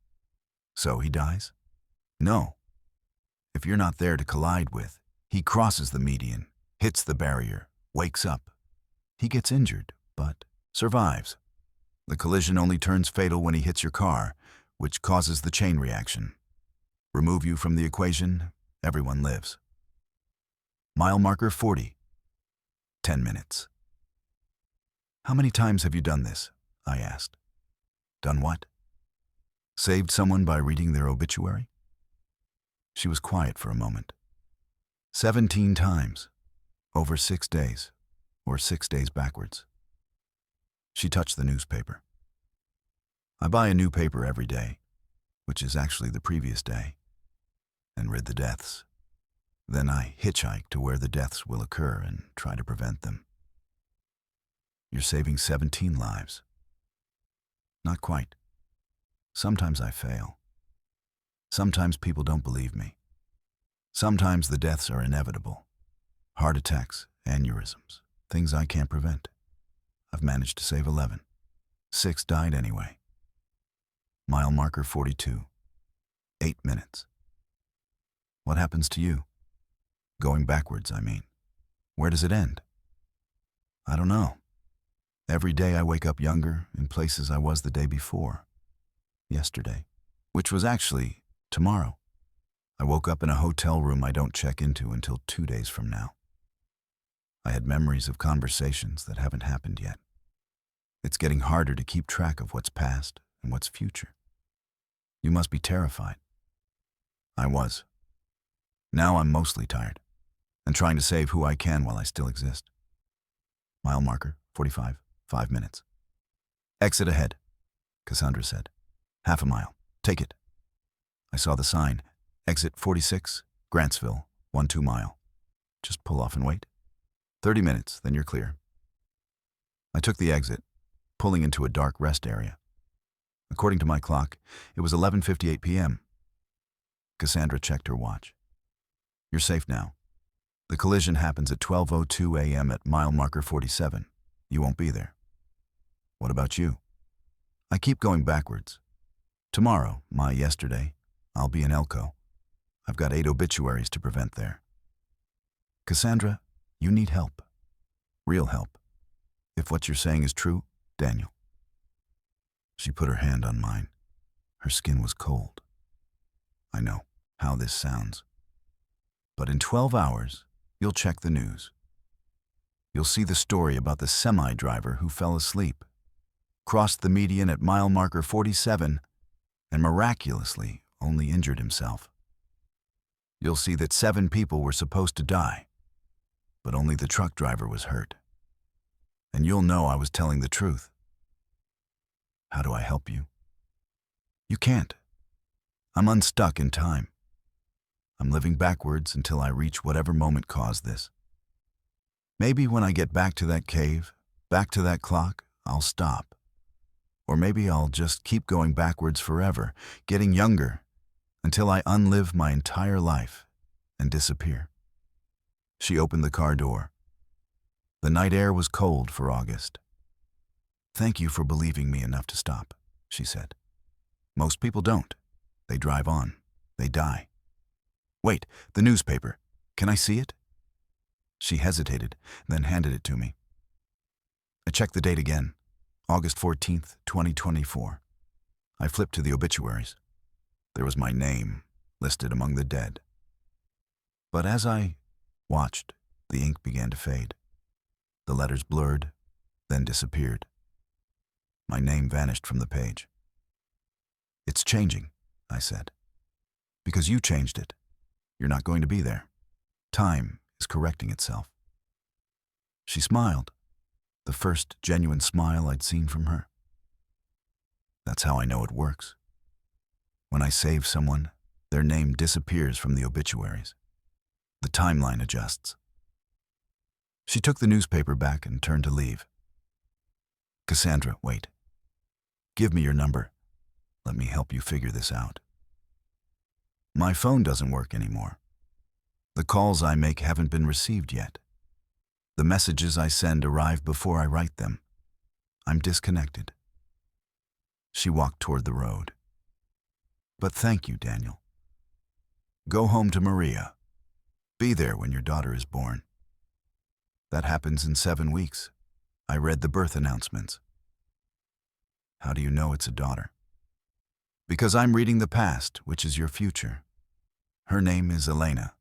A: So he dies? No. If you're not there to collide with, he crosses the median, hits the barrier, wakes up. He gets injured, but survives. The collision only turns fatal when he hits your car, which causes the chain reaction. Remove you from the equation, everyone lives. Mile marker 40. 10 minutes. How many times have you done this? I asked. Done what? Saved someone by reading their obituary? She was quiet for a moment. 17 times, over 6 days, or 6 days backwards. She touched the newspaper. I buy a new paper every day, which is actually the previous day, and read the deaths. Then I hitchhike to where the deaths will occur and try to prevent them. You're saving 17 lives. Not quite. Sometimes I fail. Sometimes people don't believe me. Sometimes the deaths are inevitable. Heart attacks, aneurysms, things I can't prevent. I've managed to save 11. 6 died anyway. Mile marker 42. 8 minutes. What happens to you? Going backwards, I mean. Where does it end? I don't know. Every day I wake up younger in places I was the day before. Yesterday, which was actually tomorrow. I woke up in a hotel room I don't check into until 2 days from now. I had memories of conversations that haven't happened yet. It's getting harder to keep track of what's past and what's future. You must be terrified. I was. Now I'm mostly tired and trying to save who I can while I still exist. Mile marker, 45, 5 minutes. Exit ahead, Cassandra said. Half a mile. Take it. I saw the sign. Exit 46, Grantsville, 1-2 mile. Just pull off and wait. 30 minutes, then you're clear. I took the exit, pulling into a dark rest area. According to my clock, it was 11:58 p.m. Cassandra checked her watch. You're safe now. The collision happens at 12:02 a.m. at mile marker 47. You won't be there. What about you? I keep going backwards. Tomorrow, my yesterday, I'll be in Elko. I've got 8 obituaries to prevent there. Cassandra, you need help. Real help. If what you're saying is true, Daniel. She put her hand on mine. Her skin was cold. I know how this sounds. But in 12 hours, you'll check the news. You'll see the story about the semi-driver who fell asleep, crossed the median at mile marker 47, and miraculously only injured himself. You'll see that 7 people were supposed to die, but only the truck driver was hurt. And you'll know I was telling the truth. How do I help you? You can't. I'm unstuck in time. I'm living backwards until I reach whatever moment caused this. Maybe when I get back to that cave, back to that clock, I'll stop. Or maybe I'll just keep going backwards forever, getting younger, until I unlive my entire life and disappear. She opened the car door. The night air was cold for August. Thank you for believing me enough to stop, she said. Most people don't. They drive on. They die. Wait, the newspaper. Can I see it? She hesitated, then handed it to me. I checked the date again. August 14th, 2024. I flipped to the obituaries. There was my name listed among the dead. But as I watched, the ink began to fade. The letters blurred, then disappeared. My name vanished from the page. It's changing, I said. Because you changed it. You're not going to be there. Time is correcting itself. She smiled, the first genuine smile I'd seen from her. That's how I know it works. When I save someone, their name disappears from the obituaries. The timeline adjusts. She took the newspaper back and turned to leave. Cassandra, wait. Give me your number. Let me help you figure this out. My phone doesn't work anymore. The calls I make haven't been received yet. The messages I send arrive before I write them. I'm disconnected. She walked toward the road. But thank you, Daniel. Go home to Maria. Be there when your daughter is born. That happens in 7 weeks. I read the birth announcements. How do you know it's a daughter? Because I'm reading the past, which is your future. Her name is Elena.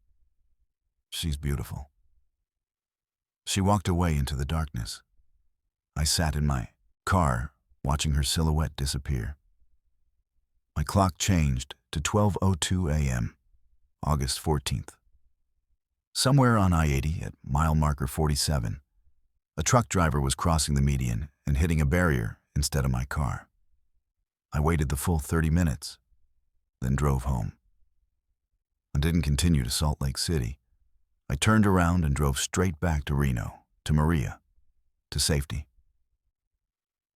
A: She's beautiful. She walked away into the darkness. I sat in my car, watching her silhouette disappear. My clock changed to 12:02 a.m., August 14th. Somewhere on I-80 at mile marker 47, a truck driver was crossing the median and hitting a barrier instead of my car. I waited the full 30 minutes, then drove home. I didn't continue to Salt Lake City. I turned around and drove straight back to Reno, to Maria, to safety.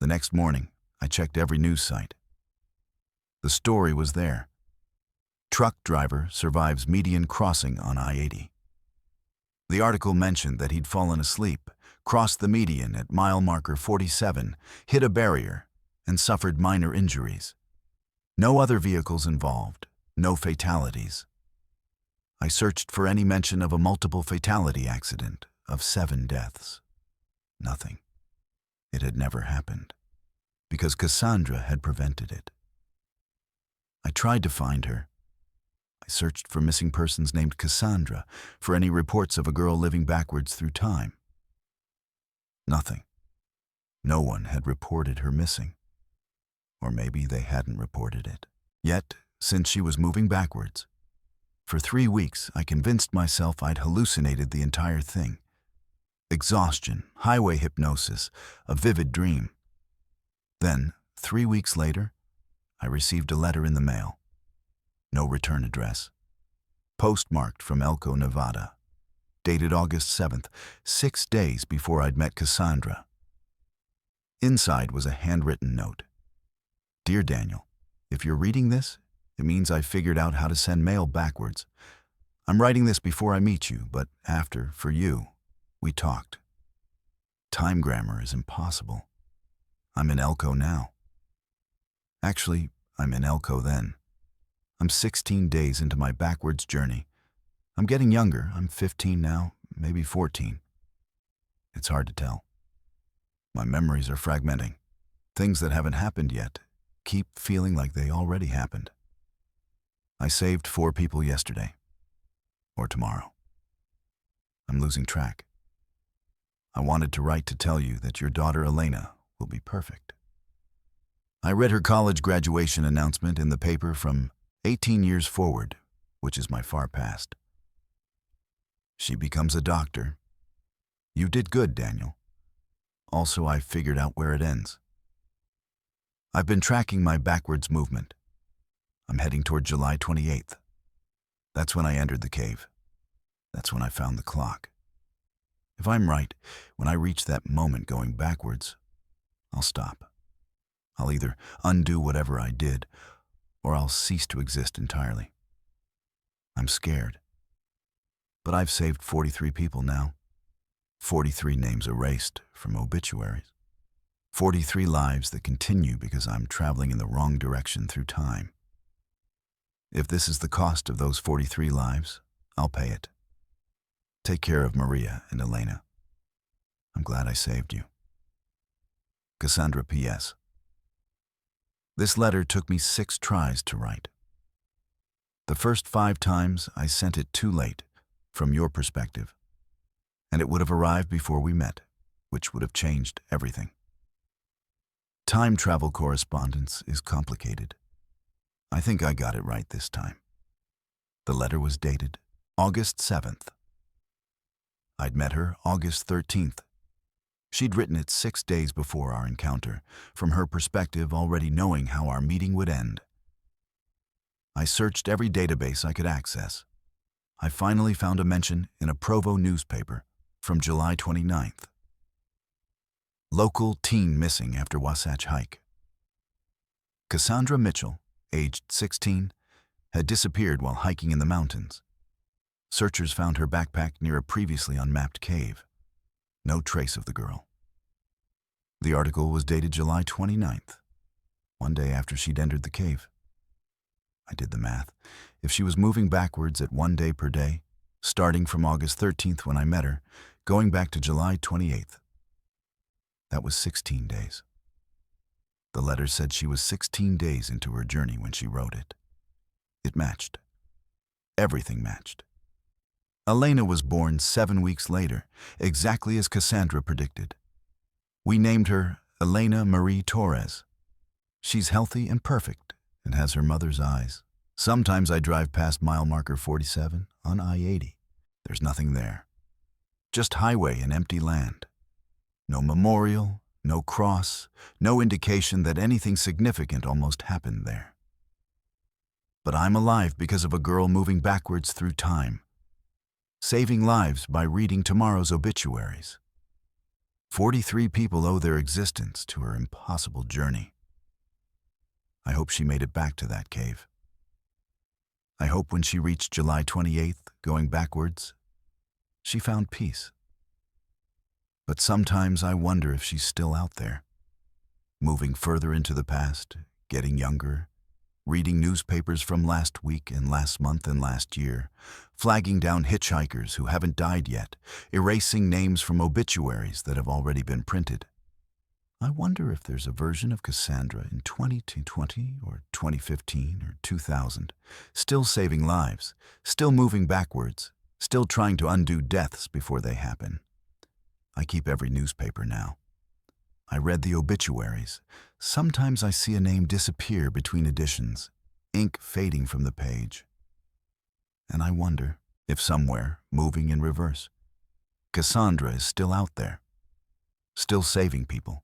A: The next morning, I checked every news site. The story was there. Truck driver survives median crossing on I-80. The article mentioned that he'd fallen asleep, crossed the median at mile marker 47, hit a barrier, and suffered minor injuries. No other vehicles involved, no fatalities. I searched for any mention of a multiple fatality accident of 7 deaths. Nothing. It had never happened, because Cassandra had prevented it. I tried to find her. I searched for missing persons named Cassandra, for any reports of a girl living backwards through time. Nothing. No one had reported her missing. Or maybe they hadn't reported it. Yet, since she was moving backwards, for 3 weeks I convinced myself I'd hallucinated the entire thing. Exhaustion, highway hypnosis, a vivid dream. Then, 3 weeks later, I received a letter in the mail. No return address. Postmarked from Elko, Nevada. Dated August 7th, 6 days before I'd met Cassandra. Inside was a handwritten note. Dear Daniel, if you're reading this, it means I figured out how to send mail backwards. I'm writing this before I meet you, but after, for you, we talked. Time grammar is impossible. I'm in Elko now. Actually, I'm in Elko then. I'm 16 days into my backwards journey. I'm getting younger. I'm 15 now, maybe 14. It's hard to tell. My memories are fragmenting. Things that haven't happened yet keep feeling like they already happened. I saved 4 people yesterday. Or tomorrow. I'm losing track. I wanted to write to tell you that your daughter Elena will be perfect. I read her college graduation announcement in the paper from 18 years forward, which is my far past. She becomes a doctor. You did good, Daniel. Also, I figured out where it ends. I've been tracking my backwards movement. I'm heading toward July 28th. That's when I entered the cave. That's when I found the clock. If I'm right, when I reach that moment going backwards, I'll stop. I'll either undo whatever I did, or I'll cease to exist entirely. I'm scared. But I've saved 43 people now. 43 names erased from obituaries. 43 lives that continue because I'm traveling in the wrong direction through time. If this is the cost of those 43 lives, I'll pay it. Take care of Maria and Elena. I'm glad I saved you. Cassandra P.S. This letter took me 6 tries to write. The first 5 times I sent it too late, from your perspective, and it would have arrived before we met, which would have changed everything. Time travel correspondence is complicated. I think I got it right this time. The letter was dated August 7th. I'd met her August 13th. She'd written it 6 days before our encounter, from her perspective already knowing how our meeting would end. I searched every database I could access. I finally found a mention in a Provo newspaper from July 29th. Local teen missing after Wasatch hike. Cassandra Mitchell, aged 16, had disappeared while hiking in the mountains. Searchers found her backpack near a previously unmapped cave. No trace of the girl. The article was dated July 29th, one day after she'd entered the cave. I did the math. If she was moving backwards at 1 day per day, starting from August 13th when I met her, going back to July 28th, that was 16 days. The letter said she was 16 days into her journey when she wrote it. It matched. Everything matched. Elena was born 7 weeks later, exactly as Cassandra predicted. We named her Elena Marie Torres. She's healthy and perfect and has her mother's eyes. Sometimes I drive past mile marker 47 on I-80. There's nothing there. Just highway and empty land. No memorial, no cross, no indication that anything significant almost happened there. But I'm alive because of a girl moving backwards through time, saving lives by reading tomorrow's obituaries. 43 people owe their existence to her impossible journey. I hope she made it back to that cave. I hope when she reached July 28th, going backwards, she found peace. But sometimes I wonder if she's still out there, moving further into the past, getting younger, reading newspapers from last week and last month and last year, flagging down hitchhikers who haven't died yet, erasing names from obituaries that have already been printed. I wonder if there's a version of Cassandra in 2020 or 2015 or 2000, still saving lives, still moving backwards, still trying to undo deaths before they happen. I keep every newspaper now. I read the obituaries. Sometimes I see a name disappear between editions, ink fading from the page. And I wonder if somewhere, moving in reverse, Cassandra is still out there, still saving people,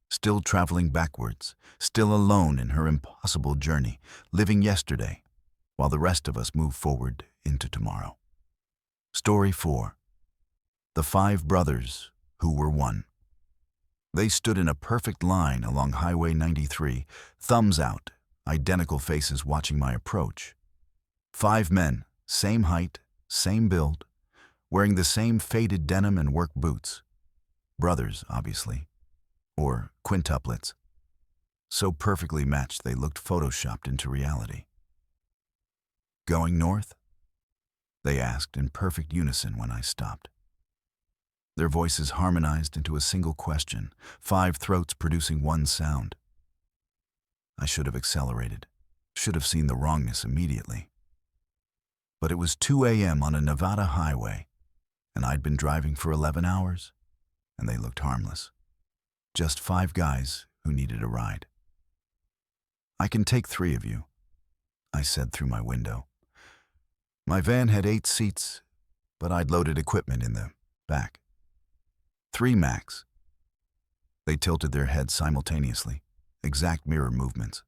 A: still traveling backwards, still alone in her impossible journey, living yesterday, while the rest of us move forward into tomorrow. Story 4. The 5 brothers who were one. They stood in a perfect line along Highway 93, thumbs out, identical faces watching my approach. 5 men, same height, same build, wearing the same faded denim and work boots. Brothers, obviously. Or quintuplets. So perfectly matched they looked photoshopped into reality. Going north? They asked in perfect unison when I stopped. Their voices harmonized into a single question, 5 throats producing one sound. I should have accelerated, should have seen the wrongness immediately. But it was 2 a.m. on a Nevada highway, and I'd been driving for 11 hours, and they looked harmless. Just 5 guys who needed a ride. "I can take 3 of you," I said through my window. My van had 8 seats, but I'd loaded equipment in the back. 3 max. They tilted their heads simultaneously, exact mirror movements.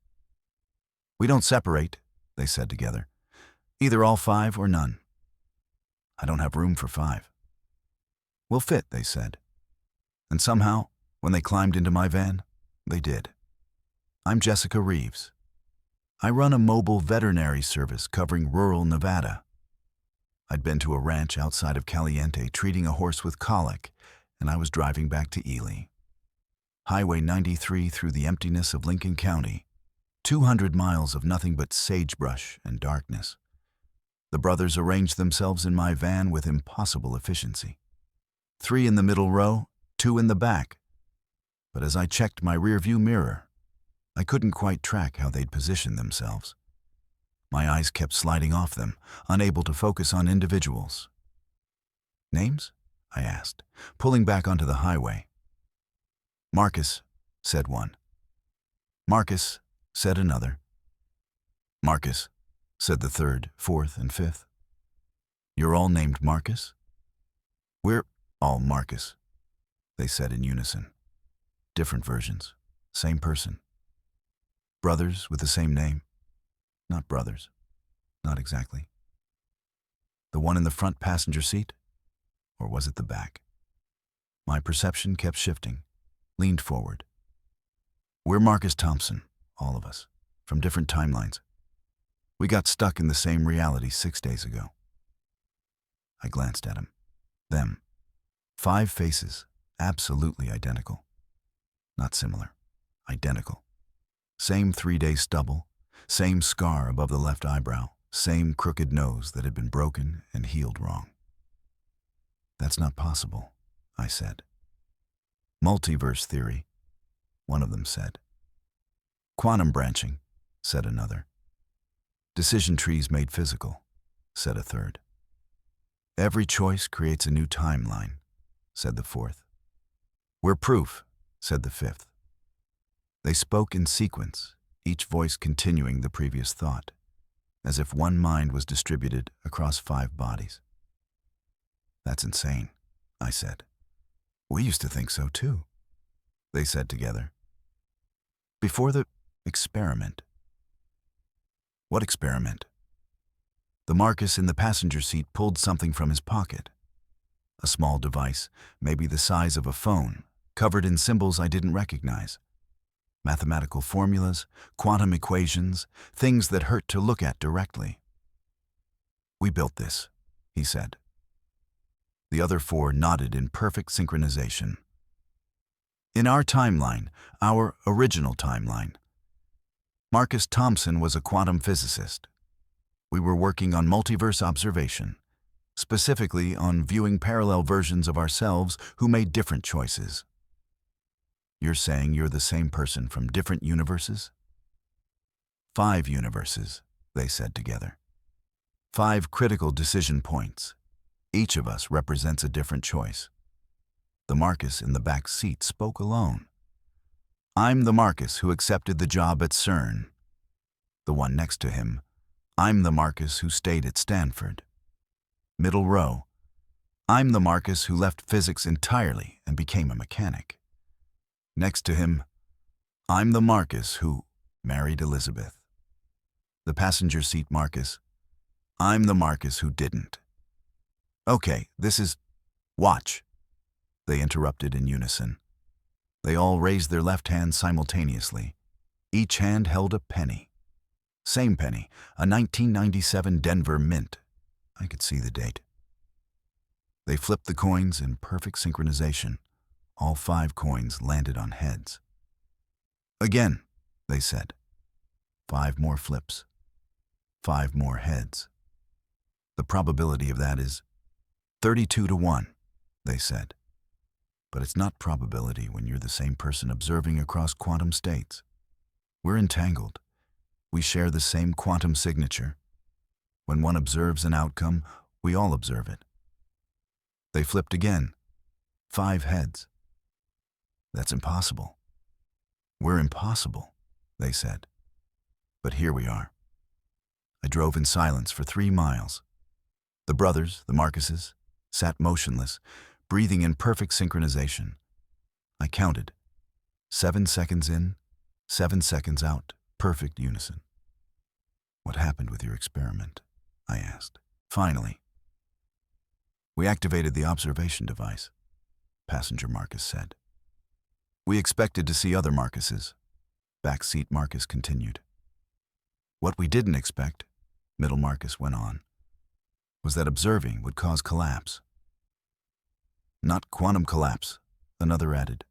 A: "We don't separate," they said together. "Either all 5 or none." "I don't have room for 5. "We'll fit," they said. And somehow, when they climbed into my van, they did. I'm Jessica Reeves. I run a mobile veterinary service covering rural Nevada. I'd been to a ranch outside of Caliente treating a horse with colic, and I was driving back to Ely. Highway 93 through the emptiness of Lincoln County, 200 miles of nothing but sagebrush and darkness. The brothers arranged themselves in my van with impossible efficiency. 3 in the middle row, 2 in the back. But as I checked my rearview mirror, I couldn't quite track how they'd positioned themselves. My eyes kept sliding off them, unable to focus on individuals. "Names?" I asked, pulling back onto the highway. "Marcus," said one. "Marcus," said another. "Marcus," said the 3rd, 4th, and 5th. "You're all named Marcus?" "We're all Marcus," they said in unison. Different versions, same person. Brothers with the same name? Not brothers. Not exactly. The one in the front passenger seat? Or was it the back? My perception kept shifting, leaned forward. "We're Marcus Thompson, all of us, from different timelines. We got stuck in the same reality 6 days ago." I glanced at him. Them. 5 faces, absolutely identical. Not similar, identical. Same 3-day stubble, same scar above the left eyebrow, same crooked nose that had been broken and healed wrong. "That's not possible," I said. "Multiverse theory," one of them said. "Quantum branching," said another. "Decision trees made physical," said a third. "Every choice creates a new timeline," said the 4th. "We're proof," said the 5th. They spoke in sequence, each voice continuing the previous thought, as if one mind was distributed across 5 bodies. "That's insane," I said. "We used to think so too," they said together. "Before the experiment." "What experiment?" The Marcus in the passenger seat pulled something from his pocket. A small device, maybe the size of a phone, covered in symbols I didn't recognize. Mathematical formulas, quantum equations, things that hurt to look at directly. "We built this," he said. The other 4 nodded in perfect synchronization. "In our timeline, our original timeline, Marcus Thompson was a quantum physicist. We were working on multiverse observation, specifically on viewing parallel versions of ourselves who made different choices." "You're saying you're the same person from different universes?" 5 universes, they said together. 5 critical decision points. Each of us represents a different choice. The Marcus in the back seat spoke alone. I'm the Marcus who accepted the job at CERN. The one next to him, I'm the Marcus who stayed at Stanford. Middle row, I'm the Marcus who left physics entirely and became a mechanic. Next to him, I'm the Marcus who married Elizabeth. The passenger seat Marcus, I'm the Marcus who didn't. Okay, this is... Watch, they interrupted in unison. They all raised their left hands simultaneously. Each hand held a penny. Same penny, a 1997 Denver Mint. I could see the date. They flipped the coins in perfect synchronization. All 5 coins landed on heads. Again, they said. 5 more flips. 5 more heads. The probability of that is 32 to 1, they said. But it's not probability when you're the same person observing across quantum states. We're entangled. We share the same quantum signature. When one observes an outcome, we all observe it. They flipped again. 5 heads. That's impossible. We're impossible, they said. But here we are. I drove in silence for 3 miles. The brothers, the Marcuses, sat motionless, breathing in perfect synchronization. I counted. 7 seconds in, 7 seconds out, perfect unison. What happened with your experiment? I asked. Finally. We activated the observation device, passenger Marcus said. We expected to see other Marcuses. Backseat Marcus continued. What we didn't expect, middle Marcus went on, was that observing would cause collapse. Not quantum collapse, another added.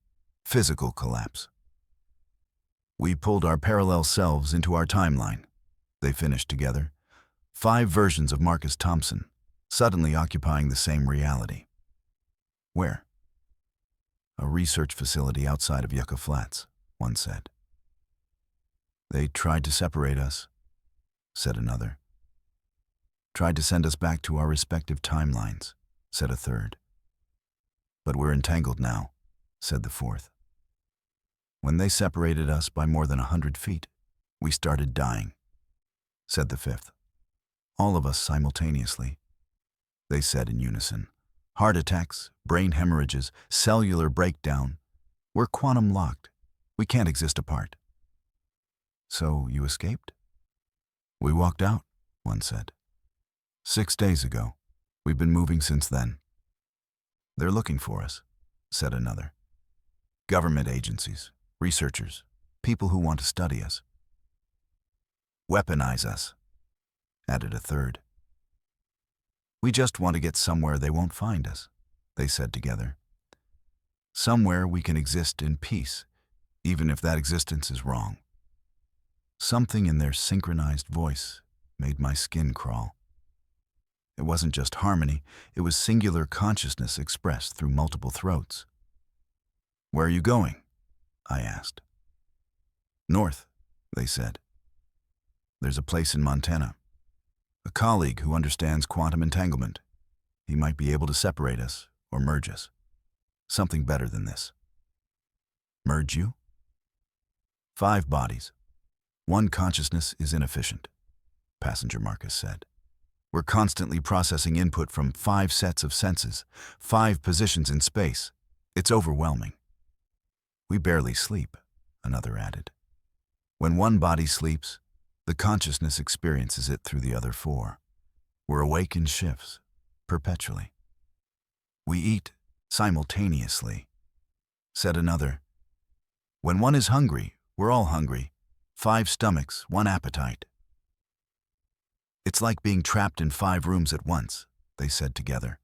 A: Physical collapse. We pulled our parallel selves into our timeline. They finished together. 5 versions of Marcus Thompson, suddenly occupying the same reality. Where? A research facility outside of Yucca Flats, one said. They tried to separate us, said another. Tried to send us back to our respective timelines, said a third. But we're entangled now, said the fourth. When they separated us by more than 100 feet, we started dying, said the fifth. All of us simultaneously, they said in unison. Heart attacks, brain hemorrhages, cellular breakdown. We're quantum locked. We can't exist apart. So you escaped? We walked out, one said. 6 days ago. We've been moving since then. They're looking for us, said another. Government agencies, researchers, people who want to study us. Weaponize us, added a third. We just want to get somewhere they won't find us, they said together. Somewhere we can exist in peace, even if that existence is wrong. Something in their synchronized voice made my skin crawl. It wasn't just harmony, it was singular consciousness expressed through multiple throats. Where are you going? I asked. North, they said. There's a place in Montana. A colleague who understands quantum entanglement. He might be able to separate us or merge us. Something better than this. Merge you? 5 bodies. 1 consciousness is inefficient, passenger Marcus said. We're constantly processing input from 5 sets of senses, 5 positions in space. It's overwhelming. We barely sleep, another added. When 1 body sleeps, the consciousness experiences it through the other 4. We're awake in shifts, perpetually. We eat simultaneously, said another. When 1 is hungry, we're all hungry. 5 stomachs, 1 appetite. It's like being trapped in 5 rooms at once, they said together,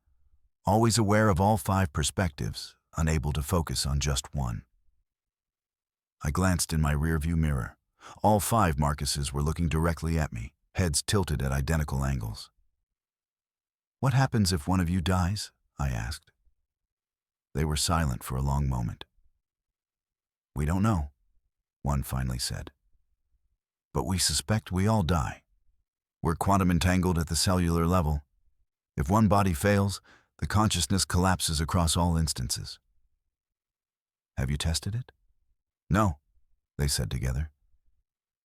A: always aware of all 5 perspectives, unable to focus on just one. I glanced in my rearview mirror. All 5 Marcuses were looking directly at me, heads tilted at identical angles. What happens if one of you dies? I asked. They were silent for a long moment. We don't know, one finally said. But we suspect we all die. We're quantum entangled at the cellular level. If 1 body fails, the consciousness collapses across all instances. Have you tested it? No, they said together.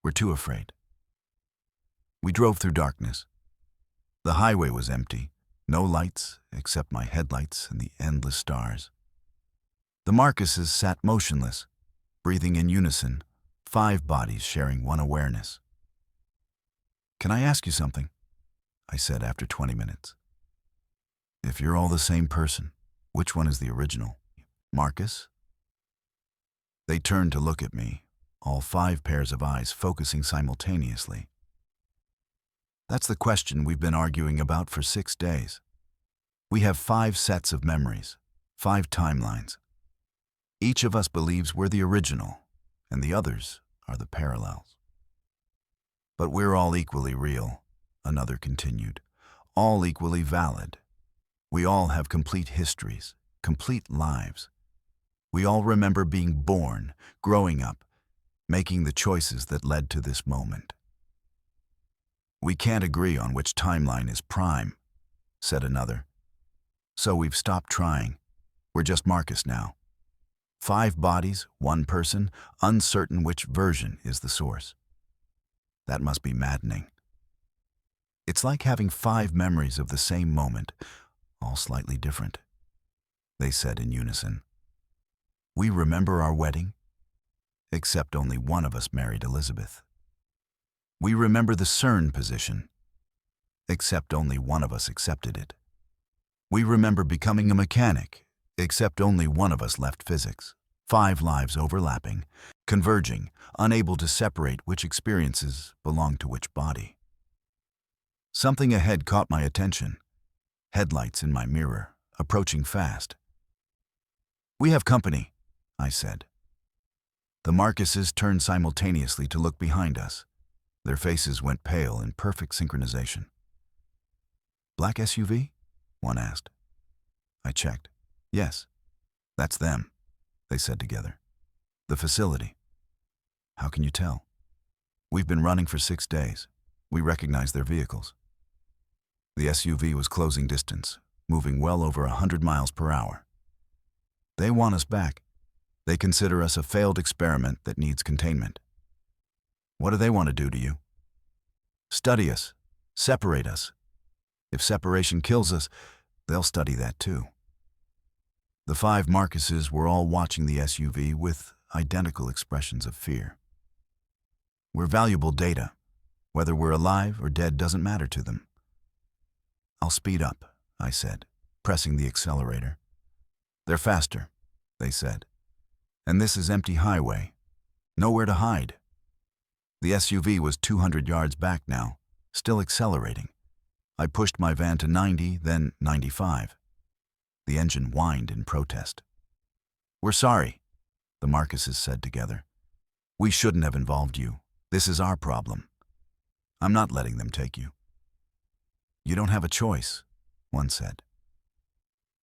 A: We're too afraid. We drove through darkness. The highway was empty, no lights except my headlights and the endless stars. The Marcuses sat motionless, breathing in unison, 5 bodies sharing one awareness. Can I ask you something? I said after 20 minutes. If you're all the same person, which one is the original? Marcus? They turned to look at me, all 5 pairs of eyes focusing simultaneously. That's the question we've been arguing about for 6 days. We have 5 sets of memories, 5 timelines. Each of us believes we're the original, and the others are the parallels. But we're all equally real, another continued, all equally valid. We all have complete histories, complete lives. We all remember being born, growing up, making the choices that led to this moment. We can't agree on which timeline is prime, said another. So we've stopped trying. We're just Marcus now. 5 bodies, 1 person, uncertain which version is the source. That must be maddening. It's like having 5 memories of the same moment, all slightly different. They said in unison. We remember our wedding, except only one of us married Elizabeth. We remember the CERN position, except only one of us accepted it. We remember becoming a mechanic, except only one of us left physics. 5 lives overlapping, converging, unable to separate which experiences belong to which body. Something ahead caught my attention. Headlights in my mirror, approaching fast. We have company, I said. The Marcuses turned simultaneously to look behind us. Their faces went pale in perfect synchronization. Black SUV? One asked. I checked. Yes, that's them, they said together. The facility. How can you tell? We've been running for 6 days. We recognize their vehicles. The SUV was closing distance, moving well over 100 miles per hour. They want us back. They consider us a failed experiment that needs containment. What do they want to do to you? Study us, separate us. If separation kills us, they'll study that too. The 5 Marcuses were all watching the SUV with identical expressions of fear. We're valuable data. Whether we're alive or dead doesn't matter to them. I'll speed up, I said, pressing the accelerator. They're faster, they said. And this is empty highway. Nowhere to hide. The SUV was 200 yards back now, still accelerating. I pushed my van to 90, then 95. The engine whined in protest. We're sorry, the Marcuses said together. We shouldn't have involved you. This is our problem. I'm not letting them take you. You don't have a choice, one said.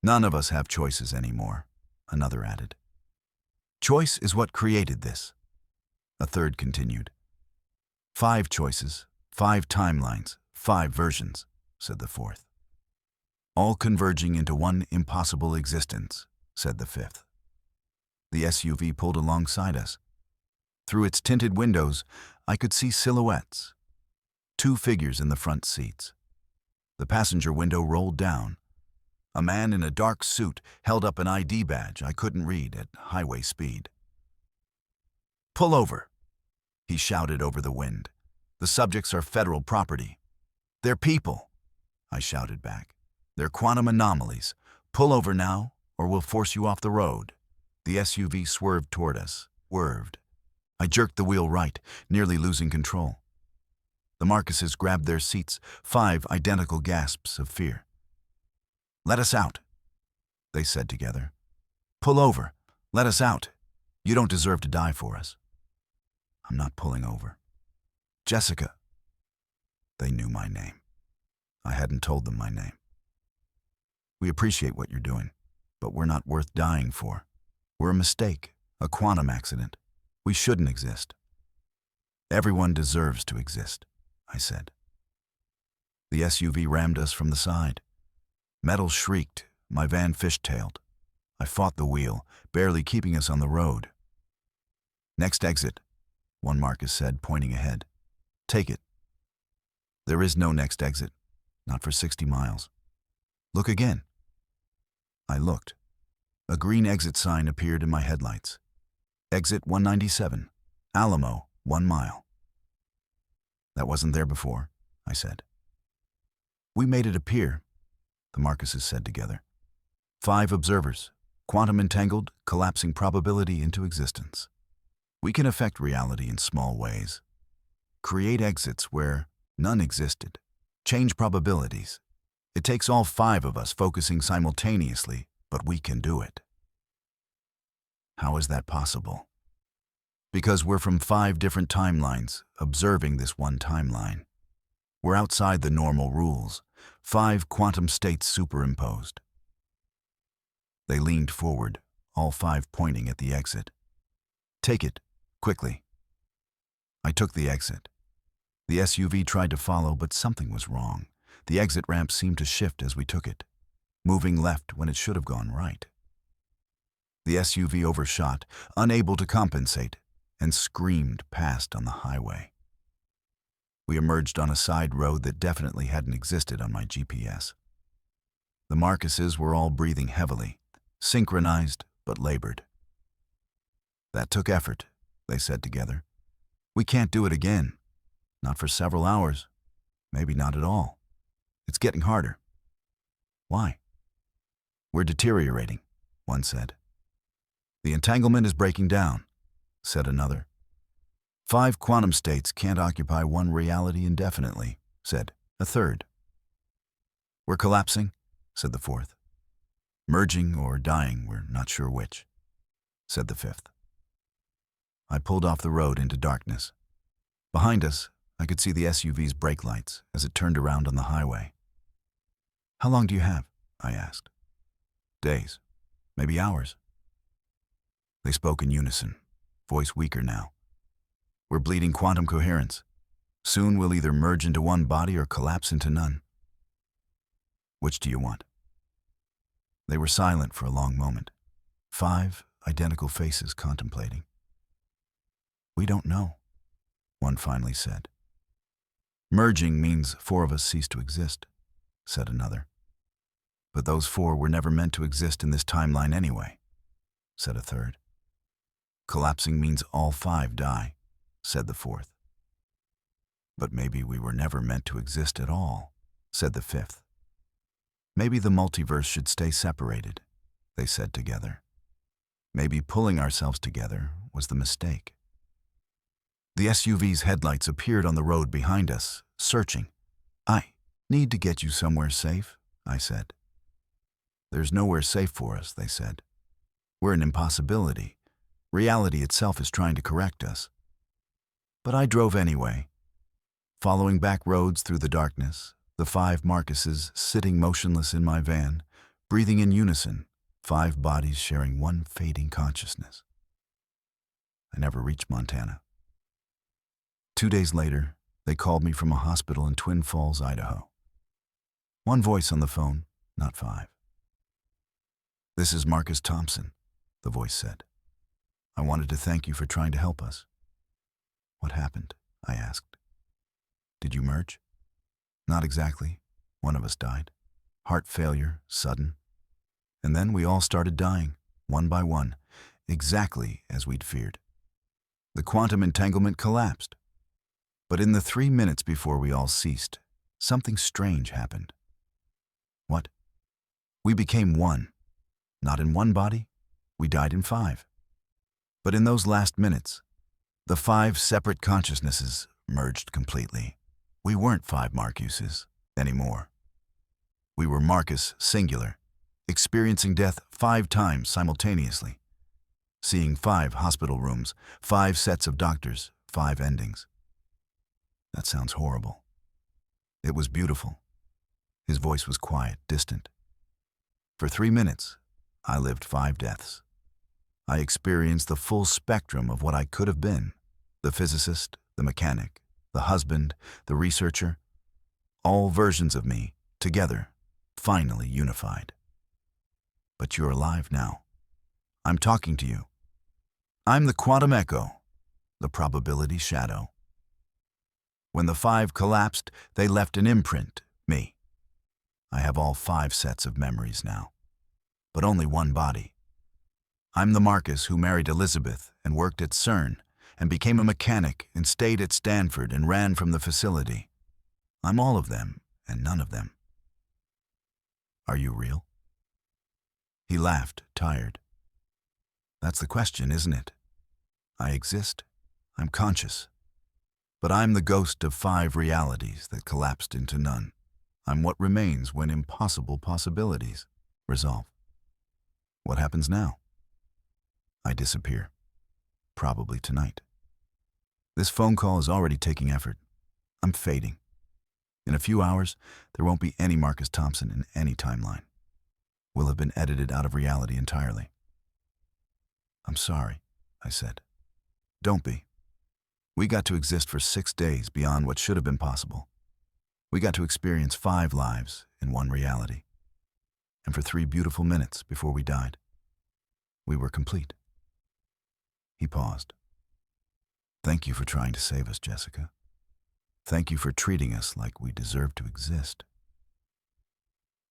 A: None of us have choices anymore, another added. Choice is what created this, a third continued. 5 choices, 5 timelines, 5 versions, said the fourth. All converging into one impossible existence, said the fifth. The SUV pulled alongside us. Through its tinted windows, I could see silhouettes. 2 figures in the front seats. The passenger window rolled down. A man in a dark suit held up an ID badge I couldn't read at highway speed. Pull over, he shouted over the wind. The subjects are federal property. They're people, I shouted back. They're quantum anomalies. Pull over now, or we'll force you off the road. The SUV swerved toward us, swerved. I jerked the wheel right, nearly losing control. The Marcuses grabbed their seats, 5 identical gasps of fear. Let us out, they said together. Pull over. Let us out. You don't deserve to die for us. I'm not pulling over. Jessica. They knew my name. I hadn't told them my name. We appreciate what you're doing, but we're not worth dying for. We're a mistake, a quantum accident. We shouldn't exist. Everyone deserves to exist, I said. The SUV rammed us from the side. Metal shrieked, my van fishtailed. I fought the wheel, barely keeping us on the road. "Next exit," one Marcus said, pointing ahead. "Take it." "There is no next exit. Not for 60 miles. Look again." I looked. A green exit sign appeared in my headlights. "Exit 197, Alamo, 1 mile." "That wasn't there before," I said. "We made it appear," the Marcuses said together. 5 observers, quantum entangled, collapsing probability into existence. We can affect reality in small ways. Create exits where none existed. Change probabilities. It takes all 5 of us focusing simultaneously, but we can do it. How is that possible? Because we're from 5 different timelines, observing this one timeline. We're outside the normal rules, 5 quantum states superimposed. They leaned forward, all 5 pointing at the exit. "Take it, quickly." I took the exit. The SUV tried to follow, but something was wrong. The exit ramp seemed to shift as we took it, moving left when it should have gone right. The SUV overshot, unable to compensate, and screamed past on the highway. We emerged on a side road that definitely hadn't existed on my GPS. The Marcuses were all breathing heavily, synchronized but labored. "That took effort," they said together. "We can't do it again. Not for several hours. Maybe not at all. It's getting harder." "Why?" "We're deteriorating," one said. "The entanglement is breaking down," said another. 5 quantum states can't occupy one reality indefinitely," said a third. "We're collapsing," said the fourth. "Merging or dying, we're not sure which," said the fifth. I pulled off the road into darkness. Behind us, I could see the SUV's brake lights as it turned around on the highway. "How long do you have?" I asked. "Days, maybe hours." They spoke in unison, voice weaker now. "We're bleeding quantum coherence. Soon we'll either merge into one body or collapse into none. Which do you want?" They were silent for a long moment, 5 identical faces contemplating. "We don't know," one finally said. "Merging means 4 of us cease to exist," said another. "But those 4 were never meant to exist in this timeline anyway," said a third. "Collapsing means all 5 die," said the fourth. "But maybe we were never meant to exist at all," said the fifth. "Maybe the multiverse should stay separated," they said together. "Maybe pulling ourselves together was the mistake." The SUV's headlights appeared on the road behind us, searching. "I need to get you somewhere safe," I said. "There's nowhere safe for us," they said. "We're an impossibility. Reality itself is trying to correct us." But I drove anyway, following back roads through the darkness, the 5 Marcuses sitting motionless in my van, breathing in unison, 5 bodies sharing one fading consciousness. I never reached Montana. 2 days later, they called me from a hospital in Twin Falls, Idaho. One voice on the phone, not 5. "This is Marcus Thompson," the voice said. "I wanted to thank you for trying to help us." "What happened?" I asked. "Did you merge?" "Not exactly. One of us died. Heart failure, sudden. And then we all started dying, one by one, exactly as we'd feared. The quantum entanglement collapsed. But in the 3 minutes before we all ceased, something strange happened." "What?" "We became one. Not in one body. We died in 5. But in those last minutes, the 5 separate consciousnesses merged completely. We weren't 5 Marcuses anymore. We were Marcus singular, experiencing death 5 times simultaneously, seeing 5 hospital rooms, 5 sets of doctors, 5 endings." "That sounds horrible." "It was beautiful." His voice was quiet, distant. "For 3 minutes, I lived 5 deaths. I experienced the full spectrum of what I could have been, the physicist, the mechanic, the husband, the researcher, all versions of me, together, finally unified." "But you're alive now," I'm talking to you. I'm the quantum echo, the probability shadow. When the 5 collapsed, they left an imprint, me. I have all 5 sets of memories now, but only one body. I'm the Marcus who married Elizabeth and worked at CERN and became a mechanic and stayed at Stanford and ran from the facility. I'm all of them and none of them. Are you real? He laughed, tired. That's the question, isn't it? I exist. I'm conscious. But I'm the ghost of 5 realities that collapsed into none. I'm what remains when impossible possibilities resolve. What happens now? I disappear. Probably tonight. This phone call is already taking effort. I'm fading. In a few hours, there won't be any Marcus Thompson in any timeline. We'll have been edited out of reality entirely. I'm sorry, I said. Don't be. We got to exist for 6 days beyond what should have been possible. We got to experience 5 lives in one reality. And for 3 beautiful minutes before we died, we were complete. He paused. Thank you for trying to save us, Jessica. Thank you for treating us like we deserve to exist.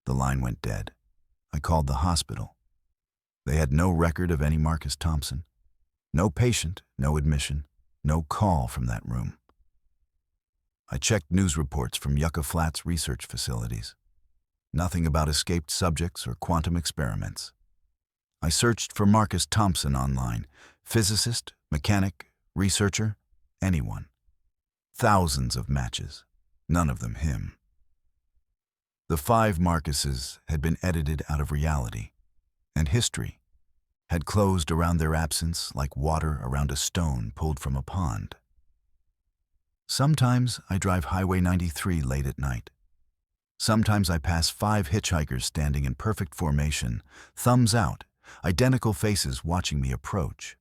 A: The line went dead. I called the hospital. They had no record of any Marcus Thompson. No patient, no admission, no call from that room. I checked news reports from Yucca Flats research facilities. Nothing about escaped subjects or quantum experiments. I searched for Marcus Thompson online. Physicist, mechanic, researcher, anyone. Thousands of matches, none of them him. The 5 Marcuses had been edited out of reality, and history had closed around their absence like water around a stone pulled from a pond. Sometimes I drive Highway 93 late at night. Sometimes I pass 5 hitchhikers standing in perfect formation, thumbs out, identical faces watching me approach.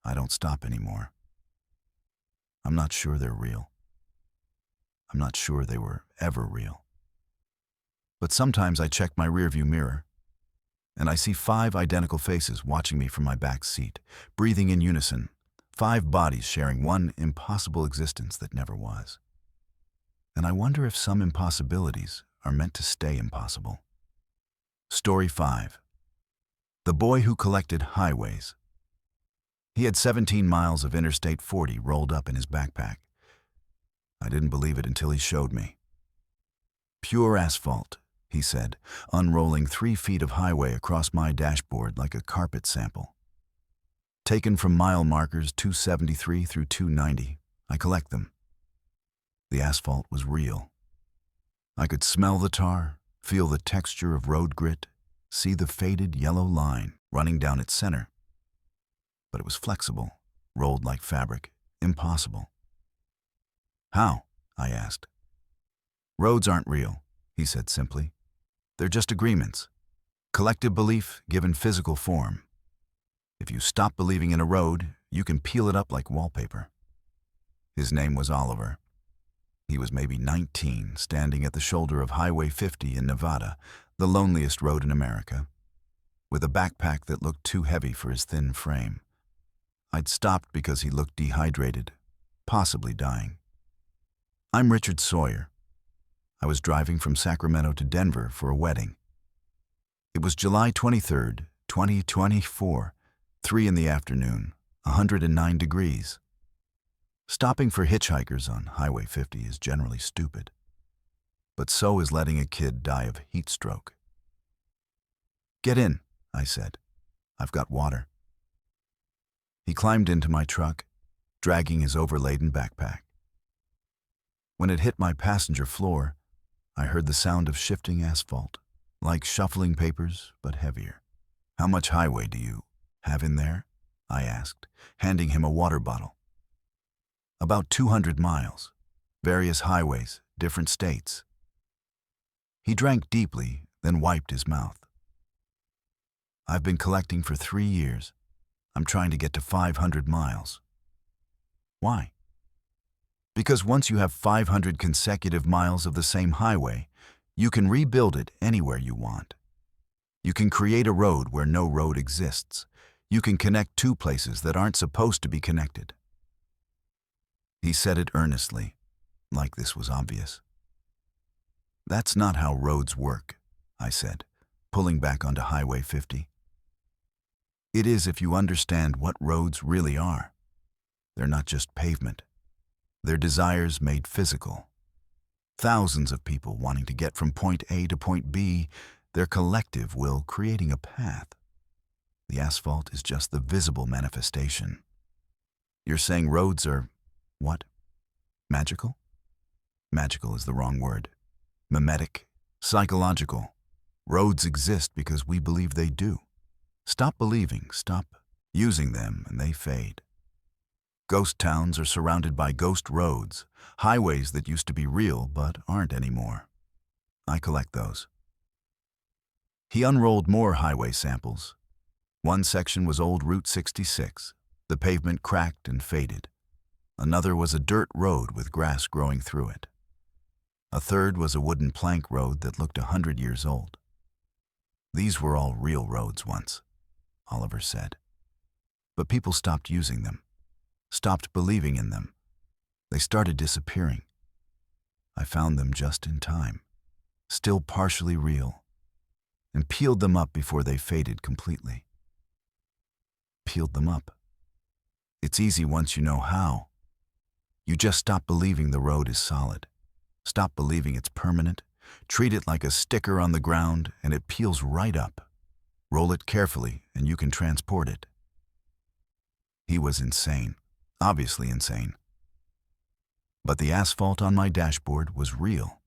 A: I don't stop anymore. I'm not sure they're real. I'm not sure they were ever real. But sometimes I check my rearview mirror, and I see 5 identical faces watching me from my back seat, breathing in unison, 5 bodies sharing one impossible existence that never was. And I wonder if some impossibilities are meant to stay impossible. Story 5. The boy who collected highways. He had 17 miles of Interstate 40 rolled up in his backpack. I didn't believe it until he showed me. Pure asphalt, he said, unrolling 3 feet of highway across my dashboard like a carpet sample. Taken from mile markers 273 through 290, I collect them. The asphalt was real. I could smell the tar, feel the texture of road grit, see the faded yellow line running down its center. But it was flexible, rolled like fabric, impossible. How? I asked. Roads aren't real, he said simply. They're just agreements. Collective belief given physical form. If you stop believing in a road, you can peel it up like wallpaper. His name was Oliver. He was maybe 19, standing at the shoulder of Highway 50 in Nevada, the loneliest road in America, with a backpack that looked too heavy for his thin frame. I'd stopped because he looked dehydrated, possibly dying. I'm Richard Sawyer. I was driving from Sacramento to Denver for a wedding. It was July 23rd, 2024, 3 in the afternoon, 109 degrees. Stopping for hitchhikers on Highway 50 is generally stupid. But so is letting a kid die of heat stroke. Get in, I said. I've got water. He climbed into my truck, dragging his overladen backpack. When it hit my passenger floor, I heard the sound of shifting asphalt, like shuffling papers, but heavier. How much highway do you have in there? I asked, handing him a water bottle. About 200 miles, various highways, different states. He drank deeply, then wiped his mouth. I've been collecting for 3 years. I'm trying to get to 500 miles. Why? Because once you have 500 consecutive miles of the same highway, you can rebuild it anywhere you want. You can create a road where no road exists. You can connect two places that aren't supposed to be connected. He said it earnestly, like this was obvious. That's not how roads work, I said, pulling back onto Highway 50. It is if you understand what roads really are. They're not just pavement. They're desires made physical. Thousands of people wanting to get from point A to point B, their collective will creating a path. The asphalt is just the visible manifestation. You're saying roads are, what? Magical? Magical is the wrong word. Mimetic, psychological. Roads exist because we believe they do. Stop believing, stop using them, and they fade. Ghost towns are surrounded by ghost roads, highways that used to be real but aren't anymore. I collect those. He unrolled more highway samples. One section was old Route 66. The pavement cracked and faded. Another was a dirt road with grass growing through it. A third was a wooden plank road that looked 100 years old. These were all real roads once, Oliver said. But people stopped using them, stopped believing in them. They started disappearing. I found them just in time, still partially real, and peeled them up before they faded completely. Peeled them up. It's easy once you know how. You just stop believing the road is solid. Stop believing it's permanent. Treat it like a sticker on the ground and it peels right up. Roll it carefully and you can transport it. He was insane, obviously insane. But the asphalt on my dashboard was real,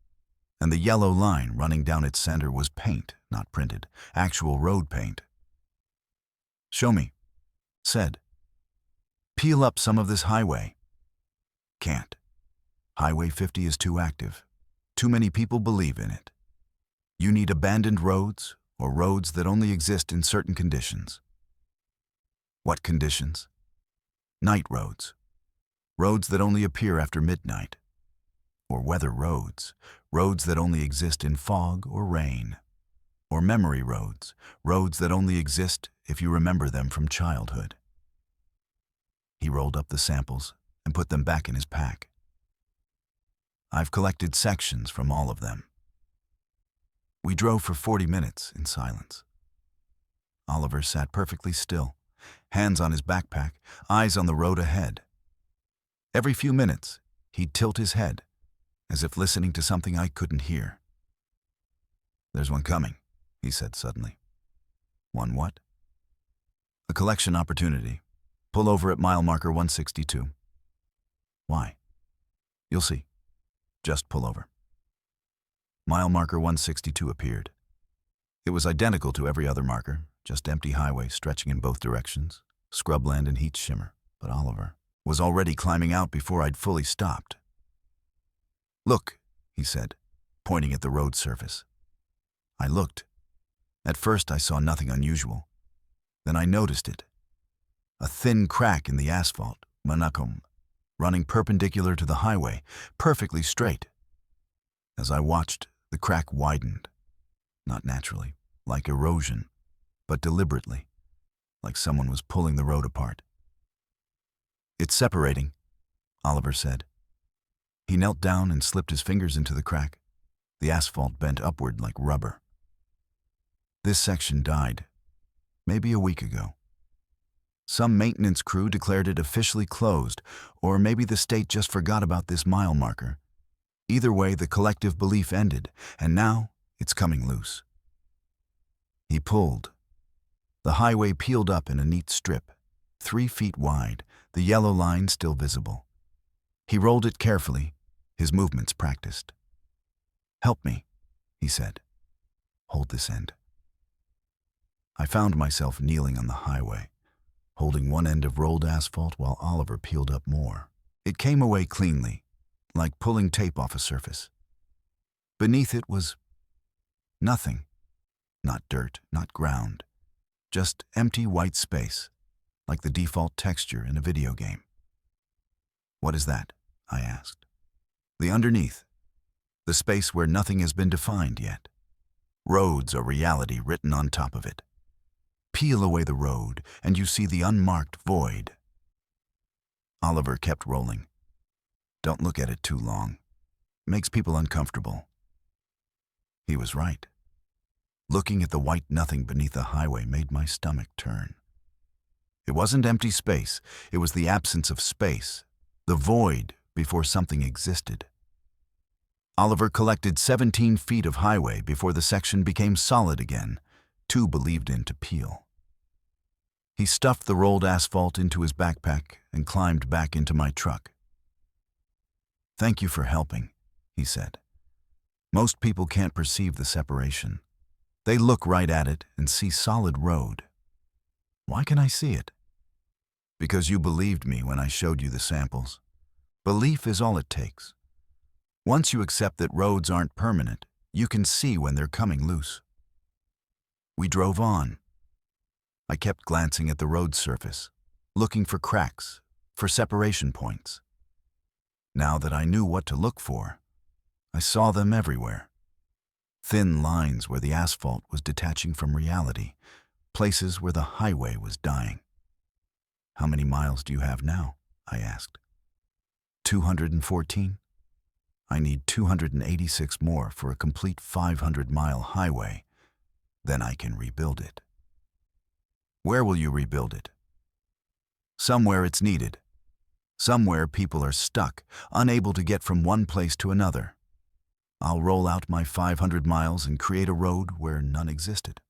A: and the yellow line running down its center was paint, not printed, actual road paint. Show me, said. Peel up some of this highway. Can't. Highway 50 is too active. Too many people believe in it. You need abandoned roads or roads that only exist in certain conditions. What conditions? Night roads. Roads that only appear after midnight. Or weather roads. Roads that only exist in fog or rain. Or memory roads. Roads that only exist if you remember them from childhood. He rolled up the samples and put them back in his pack. I've collected sections from all of them. We drove for 40 minutes in silence. Oliver sat perfectly still, hands on his backpack, eyes on the road ahead. Every few minutes, he'd tilt his head, as if listening to something I couldn't hear. There's one coming, he said suddenly. One what? A collection opportunity. Pull over at mile marker 162. Why? You'll see. Just pull over. Mile marker 162 appeared. It was identical to every other marker, just empty highway stretching in both directions, scrubland and heat shimmer. But Oliver was already climbing out before I'd fully stopped. Look, he said, pointing at the road surface. I looked. At first I saw nothing unusual. Then I noticed it. A thin crack in the asphalt, manacum, running perpendicular to the highway, perfectly straight. As I watched, the crack widened. Not naturally, like erosion, but deliberately, like someone was pulling the road apart. It's separating, Oliver said. He knelt down and slipped his fingers into the crack. The asphalt bent upward like rubber. This section died, maybe a week ago. Some maintenance crew declared it officially closed, or maybe the state just forgot about this mile marker. Either way, the collective belief ended, and now it's coming loose. He pulled. The highway peeled up in a neat strip, 3 feet wide, the yellow line still visible. He rolled it carefully, his movements practiced. Help me, he said. Hold this end. I found myself kneeling on the highway, holding one end of rolled asphalt while Oliver peeled up more. It came away cleanly, like pulling tape off a surface. Beneath it was nothing. Not dirt, not ground. Just empty white space, like the default texture in a video game. What is that? I asked. The underneath. The space where nothing has been defined yet. Roads are reality written on top of it. Peel away the road, and you see the unmarked void. Oliver kept rolling. Don't look at it too long. Makes people uncomfortable. He was right. Looking at the white nothing beneath the highway made my stomach turn. It wasn't empty space, it was the absence of space, the void before something existed. Oliver collected 17 feet of highway before the section became solid again, too believed in to peel. He stuffed the rolled asphalt into his backpack and climbed back into my truck. "Thank you for helping," he said. "Most people can't perceive the separation. They look right at it and see solid road. Why can I see it? Because you believed me when I showed you the samples. Belief is all it takes. Once you accept that roads aren't permanent, you can see when they're coming loose." We drove on. I kept glancing at the road surface, looking for cracks, for separation points. Now that I knew what to look for, I saw them everywhere. Thin lines where the asphalt was detaching from reality, places where the highway was dying. "How many miles do you have now?" I asked. 214. I need 286 more for a complete 500-mile highway. Then I can rebuild it. "Where will you rebuild it?" "Somewhere it's needed. Somewhere people are stuck, unable to get from one place to another. I'll roll out my 500 miles and create a road where none existed."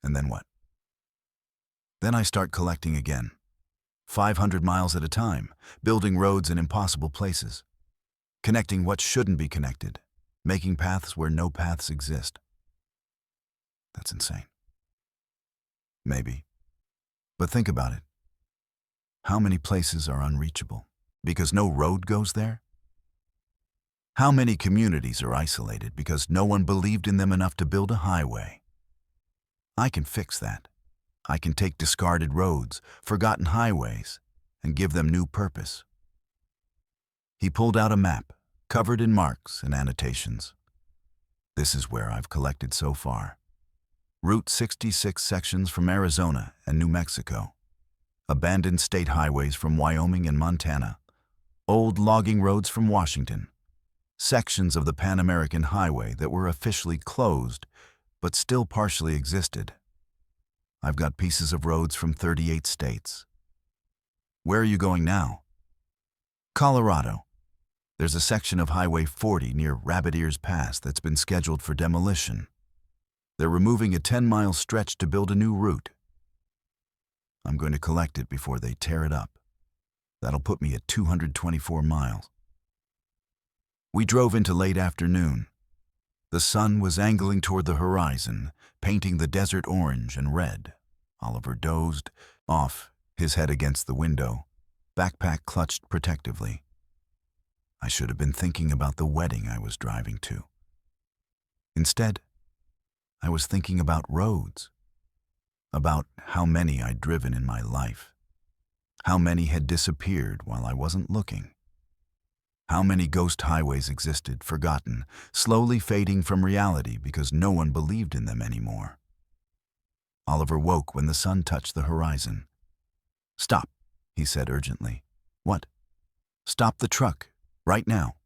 A: And then what? Then I start collecting again. 500 miles at a time, building roads in impossible places. Connecting what shouldn't be connected, making paths where no paths exist. That's insane. Maybe. But think about it. How many places are unreachable because no road goes there? How many communities are isolated because no one believed in them enough to build a highway? I can fix that. I can take discarded roads, forgotten highways, and give them new purpose. He pulled out a map, covered in marks and annotations. This is where I've collected so far. Route 66 sections from Arizona and New Mexico. Abandoned state highways from Wyoming and Montana. Old logging roads from Washington. Sections of the Pan American Highway that were officially closed, but still partially existed. I've got pieces of roads from 38 states. Where are you going now? Colorado. There's a section of Highway 40 near Rabbit Ears Pass that's been scheduled for demolition. They're removing a 10-mile stretch to build a new route. I'm going to collect it before they tear it up. That'll put me at 224 miles. We drove into late afternoon. The sun was angling toward the horizon, painting the desert orange and red. Oliver dozed off, his head against the window, backpack clutched protectively. I should have been thinking about the wedding I was driving to. Instead, I was thinking about roads, about how many I'd driven in my life, how many had disappeared while I wasn't looking. How many ghost highways existed, forgotten, slowly fading from reality because no one believed in them anymore. Oliver woke when the sun touched the horizon. "Stop," he said urgently. "What?" "Stop the truck, right now."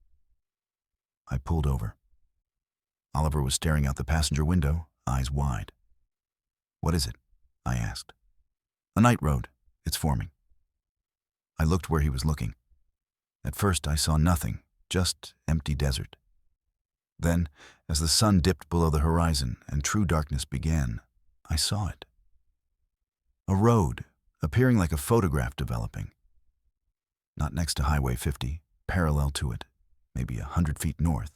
A: I pulled over. Oliver was staring out the passenger window, eyes wide. "What is it?" I asked. "A night road. It's forming." I looked where he was looking. At first I saw nothing, just empty desert. Then, as the sun dipped below the horizon and true darkness began, I saw it. A road, appearing like a photograph developing. Not next to Highway 50, parallel to it, maybe 100 feet north,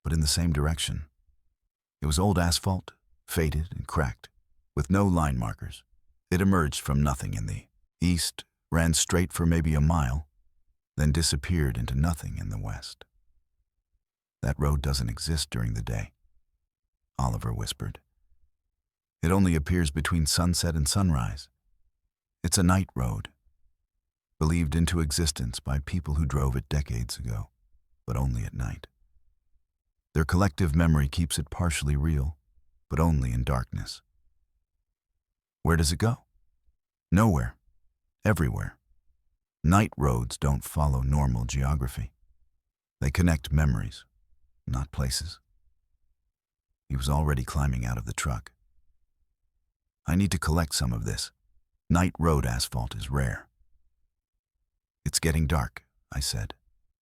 A: but in the same direction. It was old asphalt, faded and cracked, with no line markers. It emerged from nothing in the east, ran straight for maybe a mile, then disappeared into nothing in the west. "That road doesn't exist during the day," Oliver whispered. "It only appears between sunset and sunrise. It's a night road, believed into existence by people who drove it decades ago, but only at night." Their collective memory keeps it partially real, but only in darkness. Where does it go? Nowhere. Everywhere. Night roads don't follow normal geography. They connect memories, not places. He was already climbing out of the truck. I need to collect some of this. Night road asphalt is rare. It's getting dark, I said.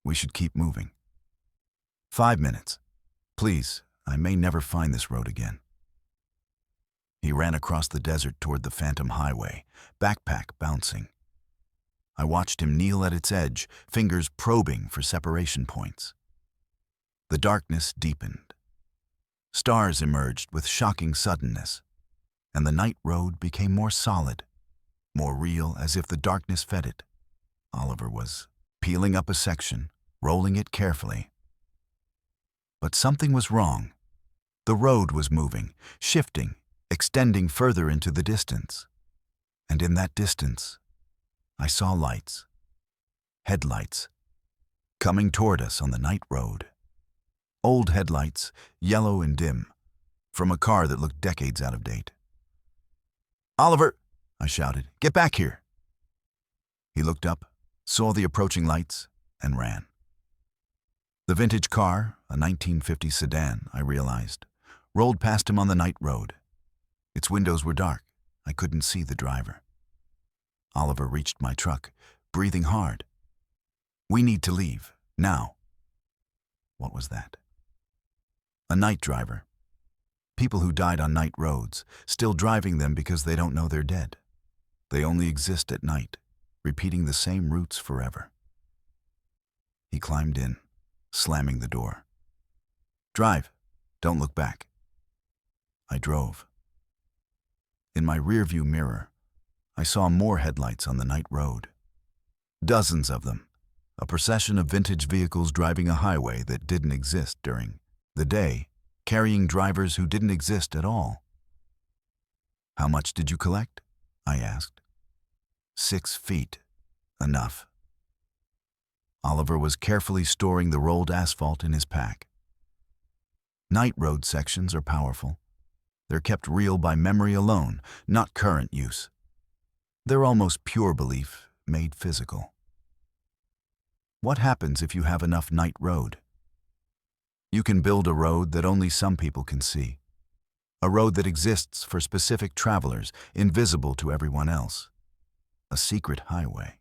A: We should keep moving. 5 minutes. Please, I may never find this road again. He ran across the desert toward the phantom highway, backpack bouncing. I watched him kneel at its edge, fingers probing for separation points. The darkness deepened. Stars emerged with shocking suddenness, and the night road became more solid, more real, as if the darkness fed it. Oliver was peeling up a section, rolling it carefully. But something was wrong. The road was moving, shifting, extending further into the distance. And in that distance, I saw lights, headlights, coming toward us on the night road. Old headlights, yellow and dim, from a car that looked decades out of date. "Oliver!" I shouted. "Get back here!" He looked up, saw the approaching lights, and ran. The vintage car, a 1950 sedan, I realized, rolled past him on the night road. Its windows were dark. I couldn't see the driver. Oliver reached my truck, breathing hard. "We need to leave, now." What was that? A night driver. People who died on night roads, still driving them because they don't know they're dead. They only exist at night, repeating the same routes forever. He climbed in, slamming the door. "Drive. Don't look back." I drove. In my rearview mirror, I saw more headlights on the night road. Dozens of them, a procession of vintage vehicles driving a highway that didn't exist during the day, carrying drivers who didn't exist at all. "How much did you collect?" I asked. 6 feet. Enough. Oliver was carefully storing the rolled asphalt in his pack. Night road sections are powerful. They're kept real by memory alone, not current use. They're almost pure belief, made physical. What happens if you have enough night road? You can build a road that only some people can see. A road that exists for specific travelers, invisible to everyone else. A secret highway.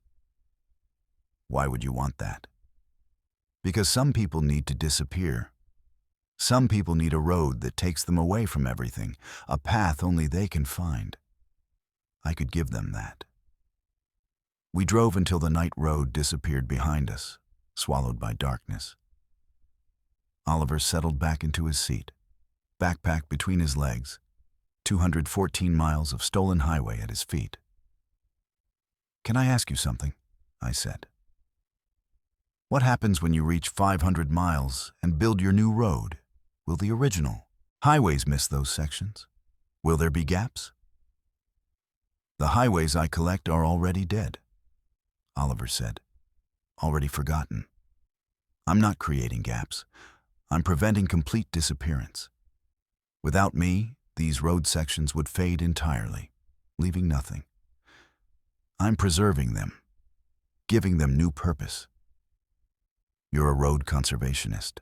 A: Why would you want that? Because some people need to disappear. Some people need a road that takes them away from everything, a path only they can find. I could give them that. We drove until the night road disappeared behind us, swallowed by darkness. Oliver settled back into his seat, backpack between his legs, 214 miles of stolen highway at his feet. "Can I ask you something?" I said. "What happens when you reach 500 miles and build your new road? Will the original highways miss those sections? Will there be gaps?" "The highways I collect are already dead," Oliver said. "Already forgotten. I'm not creating gaps. I'm preventing complete disappearance. Without me, these road sections would fade entirely, leaving nothing. I'm preserving them, giving them new purpose. You're a road conservationist.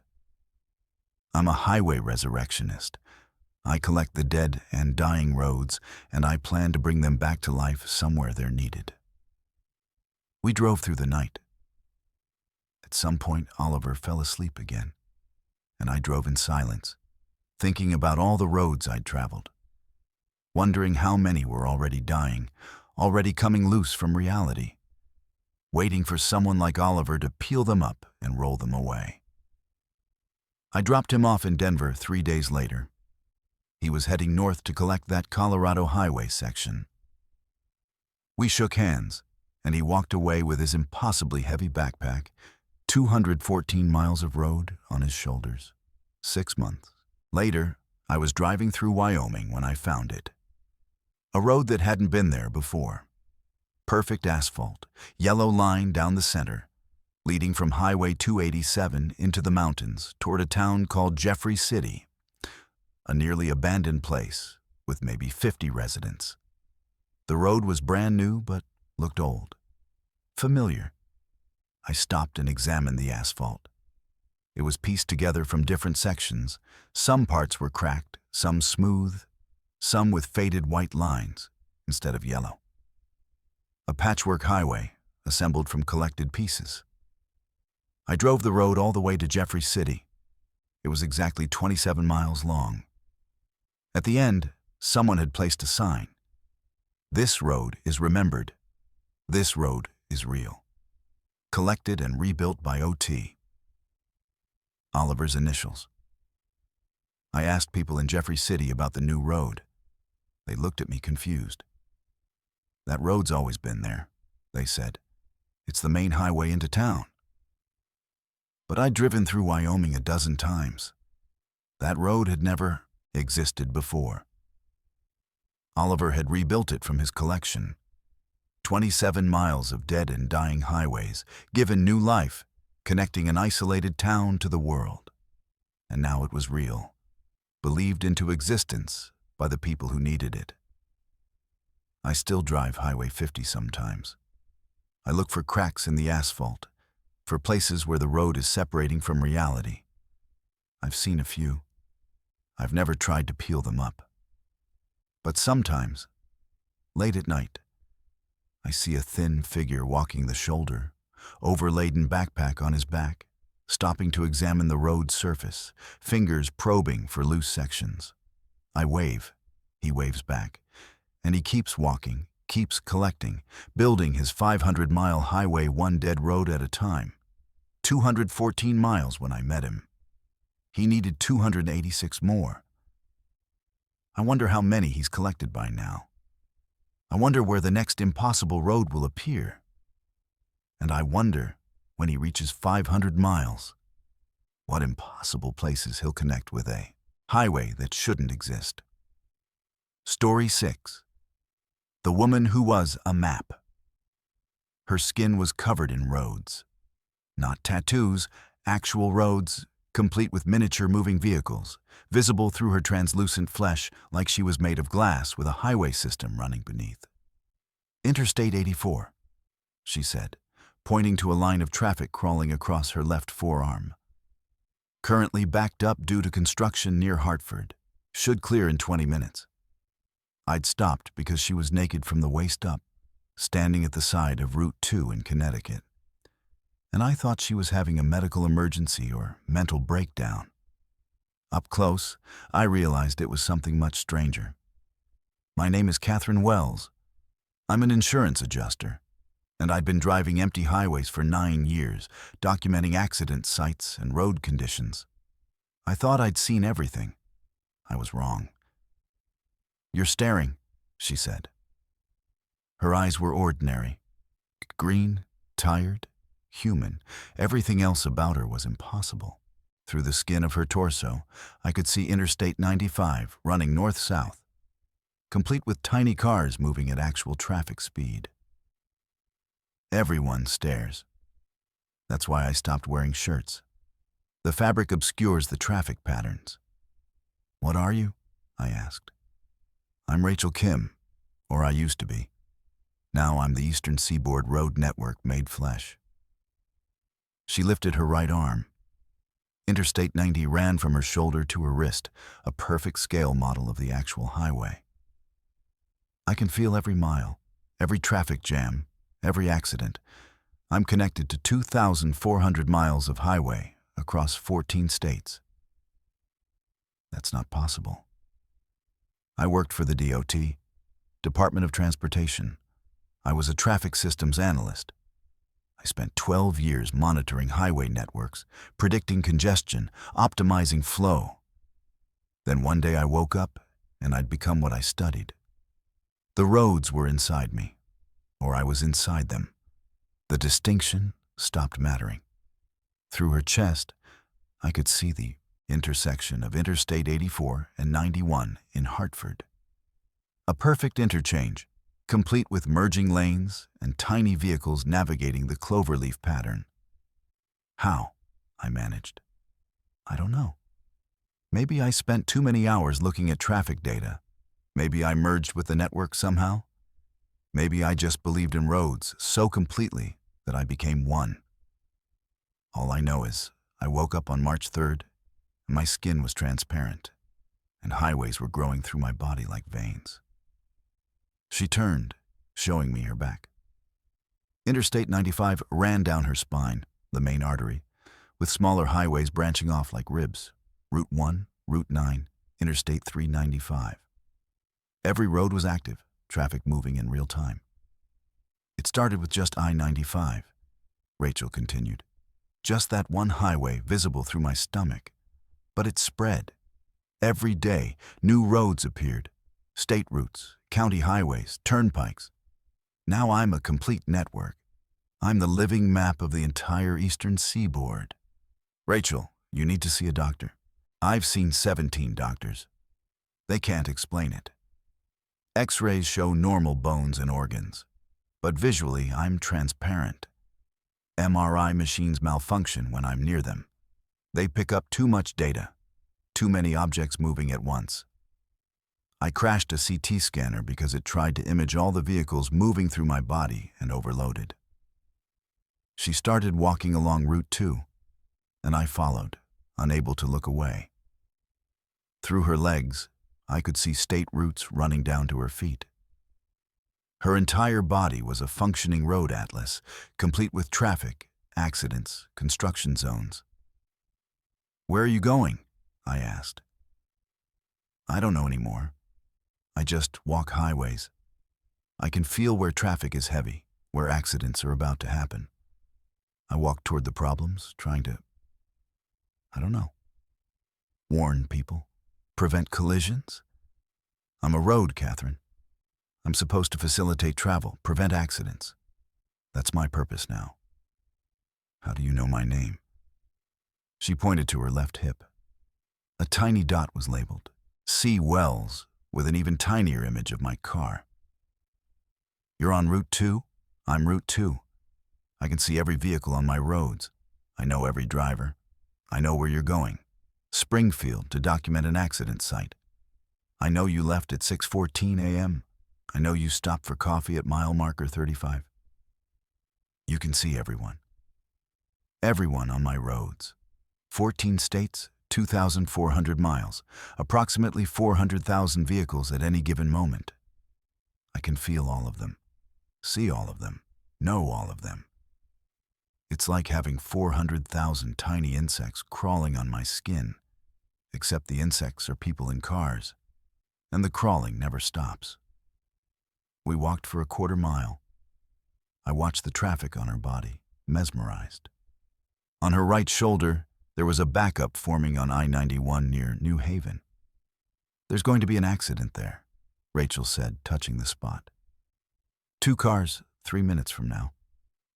A: I'm a highway resurrectionist. I collect the dead and dying roads, and I plan to bring them back to life somewhere they're needed." We drove through the night. At some point, Oliver fell asleep again, and I drove in silence, thinking about all the roads I'd traveled, wondering how many were already dying, already coming loose from reality, waiting for someone like Oliver to peel them up and roll them away. I dropped him off in Denver 3 days later. He was heading north to collect that Colorado highway section. We shook hands, and he walked away with his impossibly heavy backpack, 214 miles of road on his shoulders. 6 months later, I was driving through Wyoming when I found it. A road that hadn't been there before. Perfect asphalt, yellow line down the center, leading from Highway 287 into the mountains toward a town called Jeffrey City, a nearly abandoned place with maybe 50 residents. The road was brand new but looked old, familiar. I stopped and examined the asphalt. It was pieced together from different sections. Some parts were cracked, some smooth, some with faded white lines instead of yellow. A patchwork highway assembled from collected pieces. I drove the road all the way to Jeffrey City. It was exactly 27 miles long. At the end, someone had placed a sign. This road is remembered. This road is real. Collected and rebuilt by O.T. Oliver's initials. I asked people in Jeffrey City about the new road. They looked at me confused. That road's always been there, they said. It's the main highway into town. But I'd driven through Wyoming a dozen times. That road had never existed before. Oliver had rebuilt it from his collection. 27 miles of dead and dying highways, given new life, connecting an isolated town to the world. And now it was real, believed into existence by the people who needed it. I still drive Highway 50 sometimes. I look for cracks in the asphalt, for places where the road is separating from reality. I've seen a few. I've never tried to peel them up. But sometimes, late at night, I see a thin figure walking the shoulder, overladen backpack on his back, stopping to examine the road's surface, fingers probing for loose sections. I wave. He waves back. And he keeps walking, keeps collecting, building his 500-mile highway one dead road at a time. 214 miles when I met him. He needed 286 more. I wonder how many he's collected by now. I wonder where the next impossible road will appear. And I wonder, when he reaches 500 miles, what impossible places he'll connect with a highway that shouldn't exist. Story 6. The woman who was a map. Her skin was covered in roads. Not tattoos, actual roads, complete with miniature moving vehicles, visible through her translucent flesh like she was made of glass with a highway system running beneath. Interstate 84, she said, pointing to a line of traffic crawling across her left forearm. Currently backed up due to construction near Hartford. Should clear in 20 minutes. I'd stopped because she was naked from the waist up, standing at the side of Route 2 in Connecticut. And I thought she was having a medical emergency or mental breakdown. Up close, I realized it was something much stranger. My name is Catherine Wells. I'm an insurance adjuster, and I'd been driving empty highways for 9 years, documenting accident sites and road conditions. I thought I'd seen everything. I was wrong. "You're staring," she said. Her eyes were ordinary. Green, tired, human. Everything else about her was impossible. Through the skin of her torso, I could see Interstate 95 running north-south, complete with tiny cars moving at actual traffic speed. Everyone stares. That's why I stopped wearing shirts. The fabric obscures the traffic patterns. "What are you?" I asked. "I'm Rachel Kim, or I used to be. Now I'm the Eastern Seaboard Road Network made flesh." She lifted her right arm. Interstate 90 ran from her shoulder to her wrist, a perfect scale model of the actual highway. I can feel every mile, every traffic jam, every accident. I'm connected to 2,400 miles of highway across 14 states. That's not possible. I worked for the DOT, Department of Transportation. I was a traffic systems analyst. I spent 12 years monitoring highway networks, predicting congestion, optimizing flow. Then one day I woke up and I'd become what I studied. The roads were inside me, or I was inside them. The distinction stopped mattering. Through her chest, I could see the intersection of Interstate 84 and 91 in Hartford. A perfect interchange, complete with merging lanes and tiny vehicles navigating the cloverleaf pattern. How? I managed. I don't know. Maybe I spent too many hours looking at traffic data. Maybe I merged with the network somehow. Maybe I just believed in roads so completely that I became one. All I know is I woke up on March 3rd, and my skin was transparent, and highways were growing through my body like veins. She turned, showing me her back. Interstate 95 ran down her spine, the main artery, with smaller highways branching off like ribs. Route 1, Route 9, Interstate 395. Every road was active, traffic moving in real time. It started with just I-95, Rachel continued. Just that one highway visible through my stomach. But it spread. Every day, new roads appeared. State routes, county highways, turnpikes. Now I'm a complete network. I'm the living map of the entire eastern seaboard. Rachel, you need to see a doctor. I've seen 17 doctors. They can't explain it. X-rays show normal bones and organs. But visually, I'm transparent. MRI machines malfunction when I'm near them. They pick up too much data, too many objects moving at once. I crashed a CT scanner because it tried to image all the vehicles moving through my body and overloaded. She started walking along Route 2, and I followed, unable to look away. Through her legs, I could see state routes running down to her feet. Her entire body was a functioning road atlas, complete with traffic, accidents, construction zones. Where are you going? I asked. I don't know anymore. I just walk highways. I can feel where traffic is heavy, where accidents are about to happen. I walk toward the problems, trying to, I don't know, warn people, prevent collisions. I'm a road, Catherine. I'm supposed to facilitate travel, prevent accidents. That's my purpose now. How do you know my name? She pointed to her left hip. A tiny dot was labeled, C. Wells, with an even tinier image of my car. You're on Route 2? I'm Route 2. I can see every vehicle on my roads. I know every driver. I know where you're going. Springfield to document an accident site. I know you left at 6:14 a.m. I know you stopped for coffee at mile marker 35. You can see everyone. Everyone on my roads. 14 states, 2,400 miles, approximately 400,000 vehicles at any given moment. I can feel all of them, see all of them, know all of them. It's like having 400,000 tiny insects crawling on my skin, except the insects are people in cars, and the crawling never stops. We walked for a quarter mile. I watched the traffic on her body, mesmerized. On her right shoulder, there was a backup forming on I-91 near New Haven. There's going to be an accident there, Rachel said, touching the spot. 2 cars, 3 minutes from now.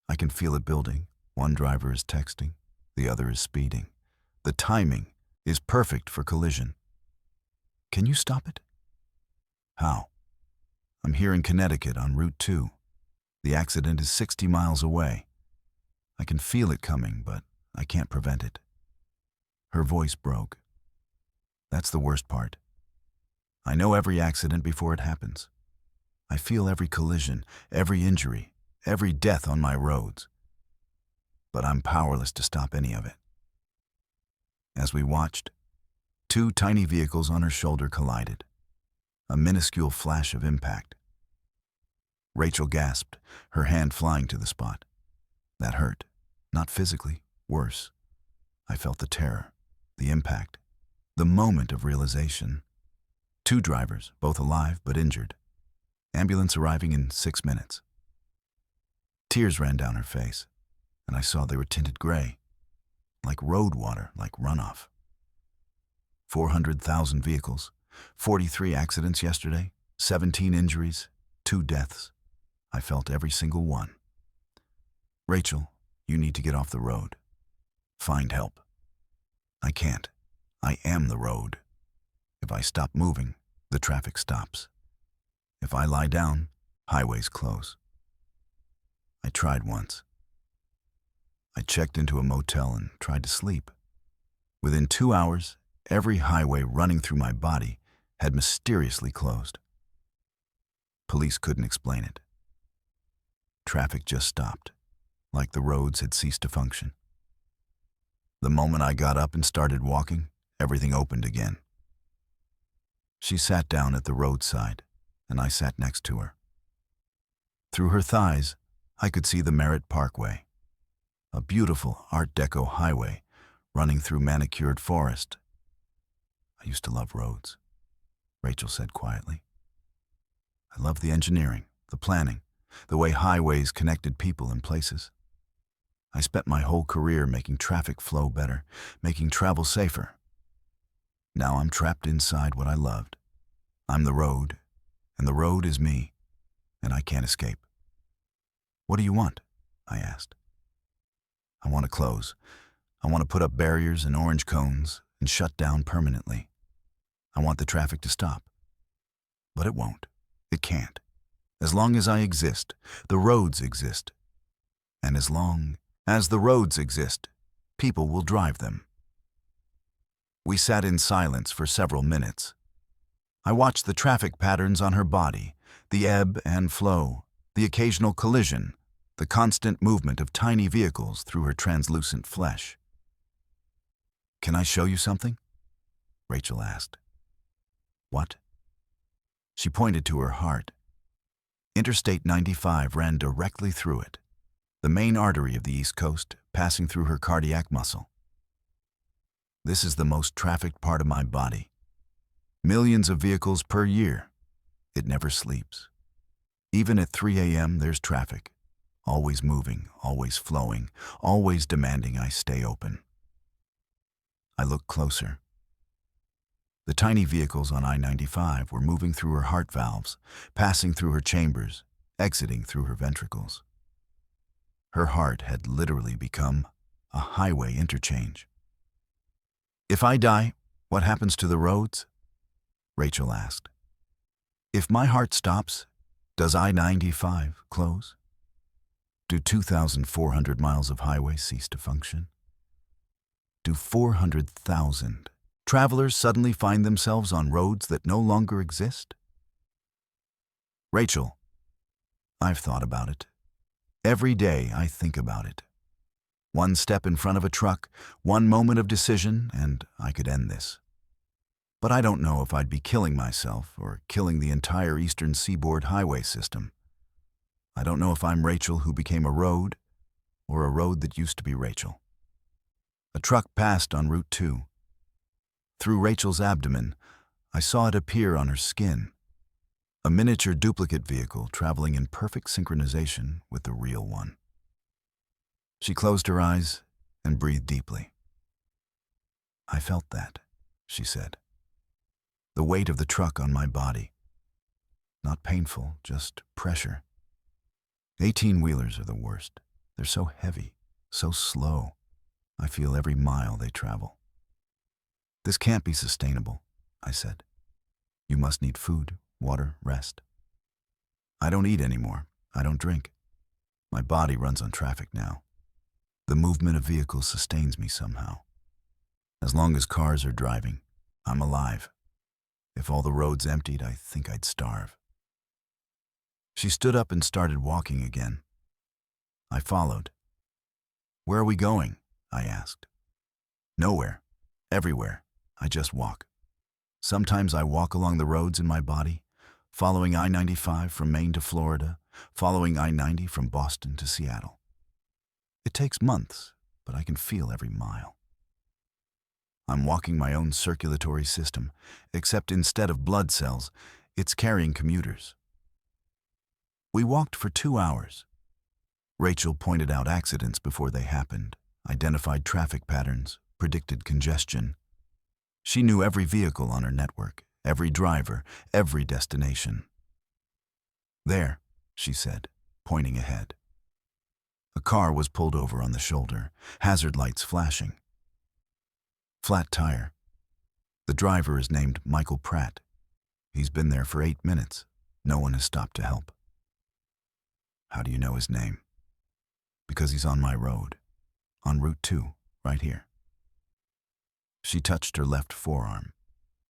A: I can feel it building. One driver is texting, the other is speeding. The timing is perfect for collision. Can you stop it? How? I'm here in Connecticut on Route 2. The accident is 60 miles away. I can feel it coming, but I can't prevent it. Her voice broke. That's the worst part. I know every accident before it happens. I feel every collision, every injury, every death on my roads. But I'm powerless to stop any of it. As we watched, 2 tiny vehicles on her shoulder collided. A minuscule flash of impact. Rachel gasped, her hand flying to the spot. That hurt. Not physically, worse. I felt the terror, the impact, the moment of realization. 2 drivers, both alive but injured. Ambulance arriving in 6 minutes. Tears ran down her face, and I saw they were tinted gray, like road water, like runoff. 400,000 vehicles, 43 accidents yesterday, 17 injuries, 2 deaths. I felt every single one. Rachel, you need to get off the road. Find help. I can't. I am the road. If I stop moving, the traffic stops. If I lie down, highways close. I tried once. I checked into a motel and tried to sleep. Within 2 hours, every highway running through my body had mysteriously closed. Police couldn't explain it. Traffic just stopped, like the roads had ceased to function. The moment I got up and started walking, everything opened again. She sat down at the roadside, and I sat next to her. Through her thighs, I could see the Merritt Parkway, a beautiful Art Deco highway running through manicured forest. I used to love roads, Rachel said quietly. I loved the engineering, the planning, the way highways connected people and places. I spent my whole career making traffic flow better, making travel safer. Now I'm trapped inside what I loved. I'm the road, and the road is me, and I can't escape. What do you want? I asked. I want to close. I want to put up barriers and orange cones and shut down permanently. I want the traffic to stop. But it won't. It can't. As long as I exist, the roads exist. And as long as the roads exist, people will drive them. We sat in silence for several minutes. I watched the traffic patterns on her body, the ebb and flow, the occasional collision, the constant movement of tiny vehicles through her translucent flesh. Can I show you something? Rachel asked. What? She pointed to her heart. Interstate 95 ran directly through it, the main artery of the East Coast, passing through her cardiac muscle. This is the most trafficked part of my body. Millions of vehicles per year. It never sleeps. Even at 3 a.m., there's traffic. Always moving, always flowing, always demanding I stay open. I looked closer. The tiny vehicles on I-95 were moving through her heart valves, passing through her chambers, exiting through her ventricles. Her heart had literally become a highway interchange. If I die, what happens to the roads? Rachel asked. If my heart stops, does I-95 close? Do 2,400 miles of highway cease to function? Do 400,000 travelers suddenly find themselves on roads that no longer exist? Rachel, I've thought about it. Every day I think about it. One step in front of a truck, one moment of decision, and I could end this. But I don't know if I'd be killing myself or killing the entire Eastern Seaboard highway system. I don't know if I'm Rachel who became a road, or a road that used to be Rachel. A truck passed on Route 2. Through Rachel's abdomen, I saw it appear on her skin. A miniature duplicate vehicle traveling in perfect synchronization with the real one. She closed her eyes and breathed deeply. I felt that, she said. The weight of the truck on my body. Not painful, just pressure. 18-wheelers are the worst. They're so heavy, so slow. I feel every mile they travel. This can't be sustainable, I said. You must need food, water, rest. I don't eat anymore. I don't drink. My body runs on traffic now. The movement of vehicles sustains me somehow. As long as cars are driving, I'm alive. If all the roads emptied, I think I'd starve. She stood up and started walking again. I followed. Where are we going? I asked. Nowhere. Everywhere. I just walk. Sometimes I walk along the roads in my body, following I-95 from Maine to Florida, following I-90 from Boston to Seattle. It takes months, but I can feel every mile. I'm walking my own circulatory system, except instead of blood cells, it's carrying commuters. We walked for 2 hours. Rachel pointed out accidents before they happened, identified traffic patterns, predicted congestion. She knew every vehicle on her network, every driver, every destination. There, she said, pointing ahead. A car was pulled over on the shoulder, hazard lights flashing. Flat tire. The driver is named Michael Pratt. He's been there for 8 minutes. No one has stopped to help. How do you know his name? Because he's on my road. On Route 2, right here. She touched her left forearm.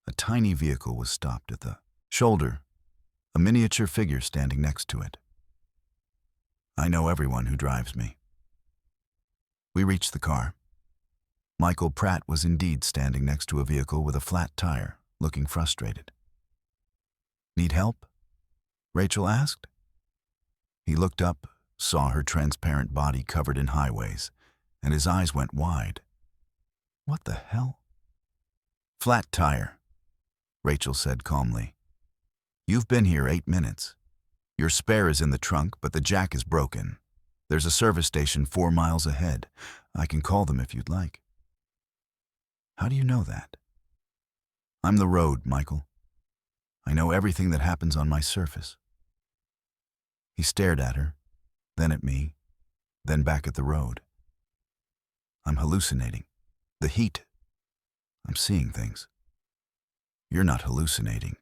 A: A tiny vehicle was stopped at the shoulder, a miniature figure standing next to it. I know everyone who drives me. We reached the car. Michael Pratt was indeed standing next to a vehicle with a flat tire, looking frustrated. Need help? Rachel asked. He looked up, saw her transparent body covered in highways, and his eyes went wide. What the hell? Flat tire, Rachel said calmly. You've been here 8 minutes. Your spare is in the trunk, but the jack is broken. There's a service station 4 miles ahead. I can call them if you'd like. How do you know that? I'm the road, Michael. I know everything that happens on my surface. He stared at her, then at me, then back at the road. I'm hallucinating. The heat. I'm seeing things. You're not hallucinating.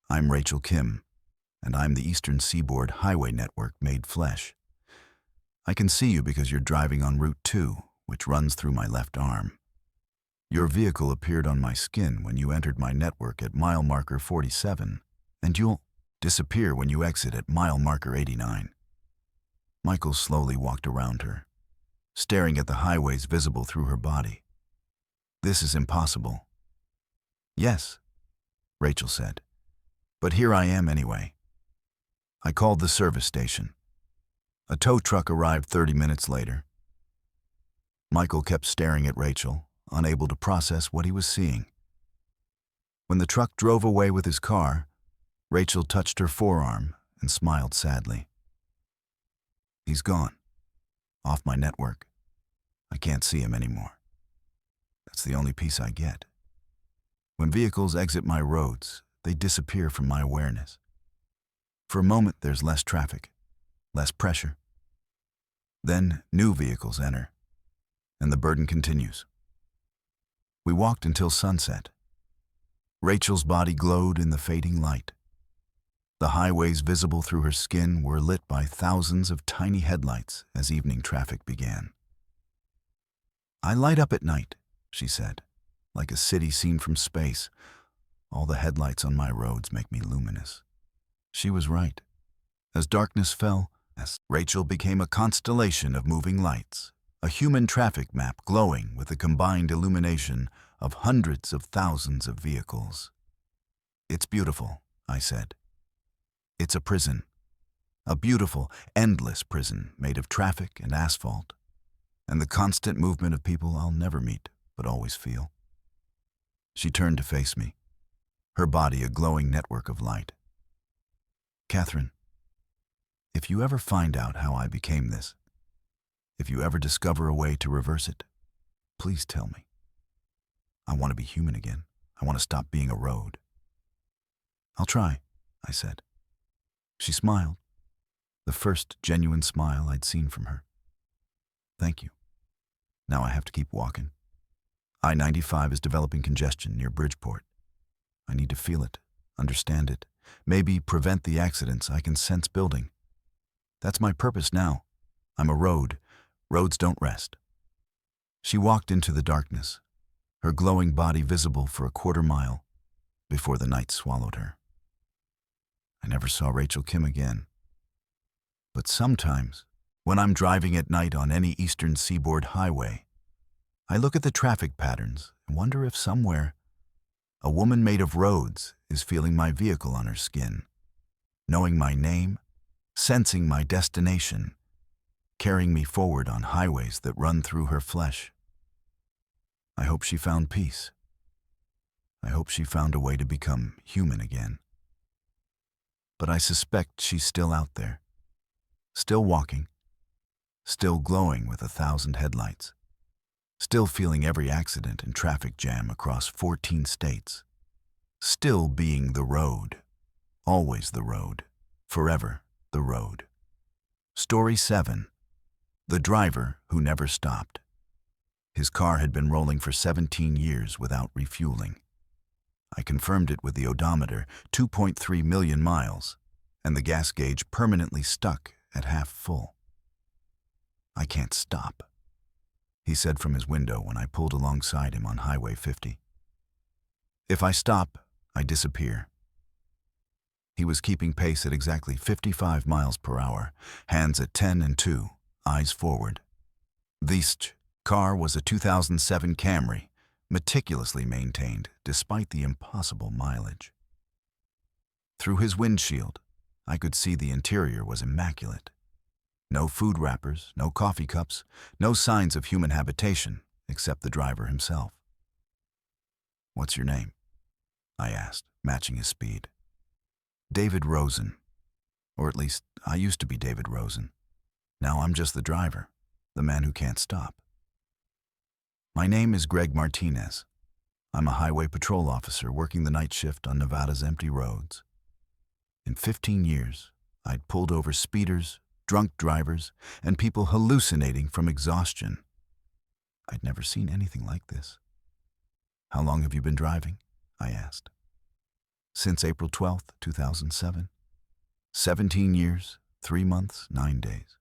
A: I'm Rachel Kim, and I'm the Eastern Seaboard Highway Network made flesh. I can see you because you're driving on Route 2, which runs through my left arm. Your vehicle appeared on my skin when you entered my network at mile marker 47, and you'll disappear when you exit at mile marker 89. Michael slowly walked around her, staring at the highways visible through her body. This is impossible. Yes, Rachel said, but here I am anyway. I called the service station. A tow truck arrived 30 minutes later. Michael kept staring at Rachel, unable to process what he was seeing. When the truck drove away with his car, Rachel touched her forearm and smiled sadly. He's gone. Off my network. I can't see him anymore. That's the only peace I get. When vehicles exit my roads, they disappear from my awareness. For a moment, there's less traffic, less pressure. Then new vehicles enter, and the burden continues. We walked until sunset. Rachel's body glowed in the fading light. The highways visible through her skin were lit by thousands of tiny headlights as evening traffic began. I light up at night, she said, like a city seen from space. All the headlights on my roads make me luminous. She was right. As darkness fell, as Rachel became a constellation of moving lights, a human traffic map glowing with the combined illumination of hundreds of thousands of vehicles. It's beautiful, I said. It's a prison. A beautiful, endless prison made of traffic and asphalt, and the constant movement of people I'll never meet but always feel. She turned to face me, her body a glowing network of light. Catherine, if you ever find out how I became this, if you ever discover a way to reverse it, please tell me. I want to be human again. I want to stop being a road. I'll try, I said. She smiled, the first genuine smile I'd seen from her. Thank you. Now I have to keep walking. I-95 is developing congestion near Bridgeport. I need to feel it, understand it, maybe prevent the accidents I can sense building. That's my purpose now. I'm a road. Roads don't rest. She walked into the darkness, her glowing body visible for a quarter mile before the night swallowed her. I never saw Rachel Kim again. But sometimes, when I'm driving at night on any Eastern Seaboard highway, I look at the traffic patterns and wonder if somewhere a woman made of roads is feeling my vehicle on her skin, knowing my name, sensing my destination, carrying me forward on highways that run through her flesh. I hope she found peace. I hope she found a way to become human again. But I suspect she's still out there, still walking, still glowing with 1,000 headlights, still feeling every accident and traffic jam across 14 states, still being the road, always the road, forever the road. Story 7. The driver who never stopped. His car had been rolling for 17 years without refueling. I confirmed it with the odometer, 2.3 million miles, and the gas gauge permanently stuck at half full. I can't stop. he said from his window when I pulled alongside him on Highway 50. If I stop, I disappear. He was keeping pace at exactly 55 miles per hour, hands at 10 and 2, eyes forward. This car was a 2007 Camry, meticulously maintained despite the impossible mileage. Through his windshield, I could see the interior was immaculate. No food wrappers, no coffee cups, no signs of human habitation except the driver himself. "What's your name?" I asked, matching his speed. "David Rosen. Or at least, I used to be David Rosen. Now I'm just the driver, the man who can't stop." "My name is Greg Martinez. I'm a highway patrol officer working the night shift on Nevada's empty roads. In 15 years, I'd pulled over speeders, drunk drivers, and people hallucinating from exhaustion. I'd never seen anything like this." "How long have you been driving?" I asked. "Since April 12th, 2007. 17 years, 3 months, 9 days.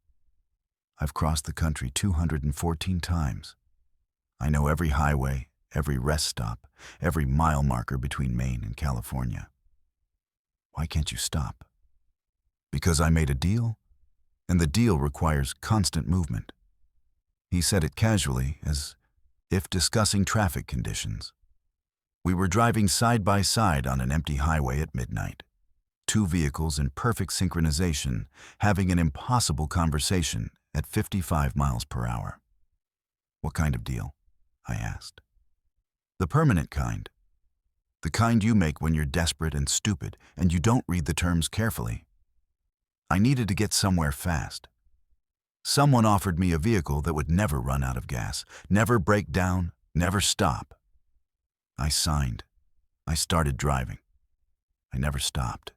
A: I've crossed the country 214 times. I know every highway, every rest stop, every mile marker between Maine and California." "Why can't you stop?" "Because I made a deal, and the deal requires constant movement." He said it casually, as if discussing traffic conditions. We were driving side by side on an empty highway at midnight. 2 vehicles in perfect synchronization, having an impossible conversation at 55 miles per hour. "What kind of deal?" I asked. "The permanent kind. The kind you make when you're desperate and stupid and you don't read the terms carefully. I needed to get somewhere fast. Someone offered me a vehicle that would never run out of gas, never break down, never stop. I signed. I started driving. I never stopped."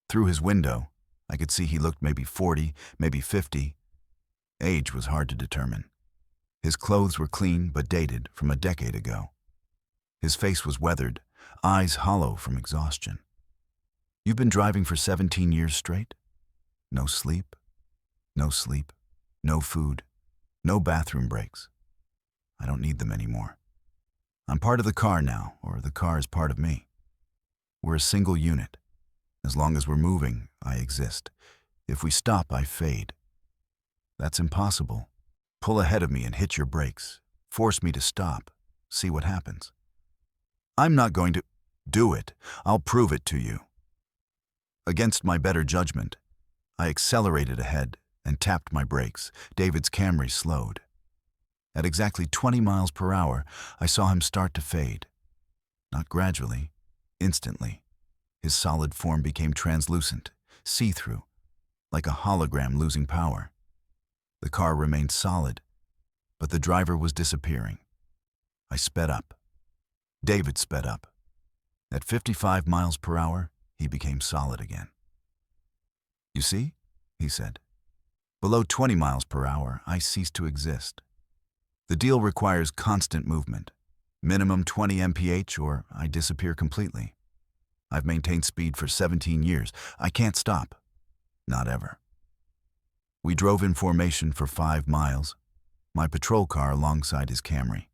A: Through his window, I could see he looked maybe 40, maybe 50. Age was hard to determine. His clothes were clean but dated from a decade ago. His face was weathered, eyes hollow from exhaustion. "You've been driving for 17 years straight? No sleep, no sleep, no food, no bathroom breaks. I don't need them anymore. I'm part of the car now, or the car is part of me. We're a single unit. As long as we're moving, I exist. If we stop, I fade. That's impossible. Pull ahead of me and hit your brakes. Force me to stop. See what happens." "I'm not going to..." "Do it. I'll prove it to you." Against my better judgment, I accelerated ahead and tapped my brakes. David's Camry slowed. At exactly 20 miles per hour, I saw him start to fade. Not gradually, instantly. His solid form became translucent, see-through, like a hologram losing power. The car remained solid, but the driver was disappearing. I sped up. David sped up. At 55 miles per hour, he became solid again. "You see?" he said. "Below 20 miles per hour, I cease to exist. The deal requires constant movement, minimum 20 mph or I disappear completely. I've maintained speed for 17 years. I can't stop. Not ever." We drove in formation for 5 miles, my patrol car alongside his Camry.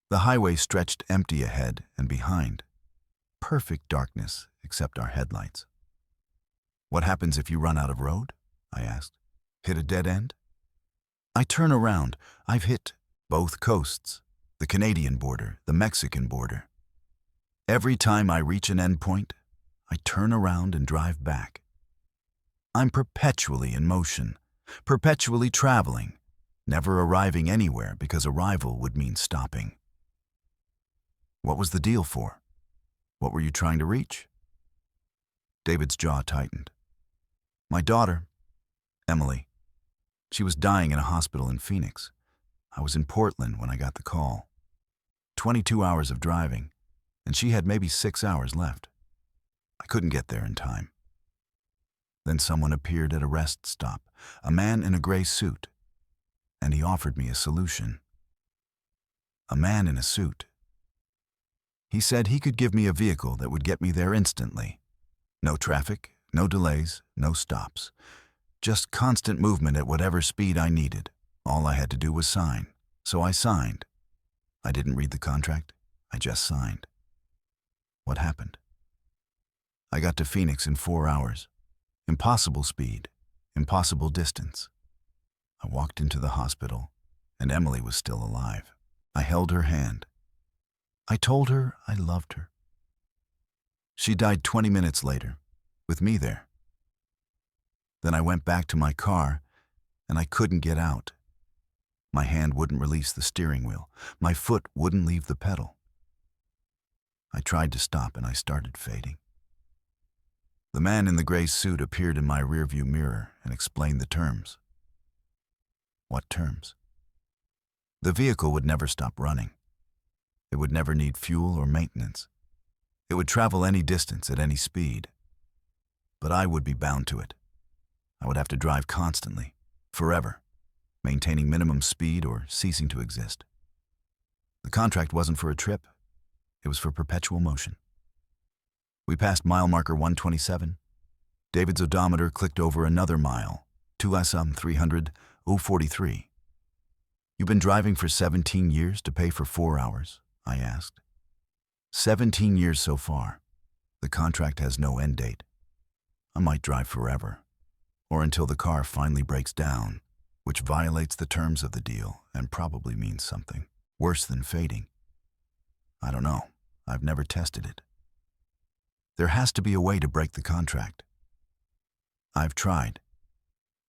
A: The highway stretched empty ahead and behind. Perfect darkness except our headlights. "What happens if you run out of road?" I asked. "Hit a dead end?" "I turn around. I've hit both coasts, the Canadian border, the Mexican border. Every time I reach an endpoint, I turn around and drive back. I'm perpetually in motion, perpetually traveling, never arriving anywhere because arrival would mean stopping." "What was the deal for? What were you trying to reach?" David's jaw tightened. "My daughter, Emily. She was dying in a hospital in Phoenix. I was in Portland when I got the call. 22 hours of driving, and she had maybe 6 hours left. I couldn't get there in time. Then someone appeared at a rest stop, a man in a gray suit, and he offered me a solution." A man in a suit. He said he could give me a vehicle that would get me there instantly. No traffic, no delays, no stops. Just constant movement at whatever speed I needed, All I had to do was sign, so I signed. I didn't read the contract, I just signed. What happened? I got to Phoenix in 4 hours. Impossible speed, impossible distance. I walked into the hospital, and Emily was still alive. I held her hand. I told her I loved her. She died 20 minutes later, with me there. Then I went back to my car, and I couldn't get out. My hand wouldn't release the steering wheel. My foot wouldn't leave the pedal. I tried to stop, and I started fading. The man in the gray suit appeared in my rearview mirror and explained the terms. What terms? The vehicle would never stop running. It would never need fuel or maintenance. It would travel any distance at any speed. But I would be bound to it. I would have to drive constantly, forever, maintaining minimum speed or ceasing to exist. The contract wasn't for a trip. It was for perpetual motion. We passed mile marker 127. David's odometer clicked over another mile, 300, 043. You've been driving for 17 years to pay for 4 hours? I asked. 17 years so far. The contract has no end date. I might drive forever, or until the car finally breaks down, which violates the terms of the deal and probably means something worse than fading. I don't know. I've never tested it. There has to be a way to break the contract. I've tried.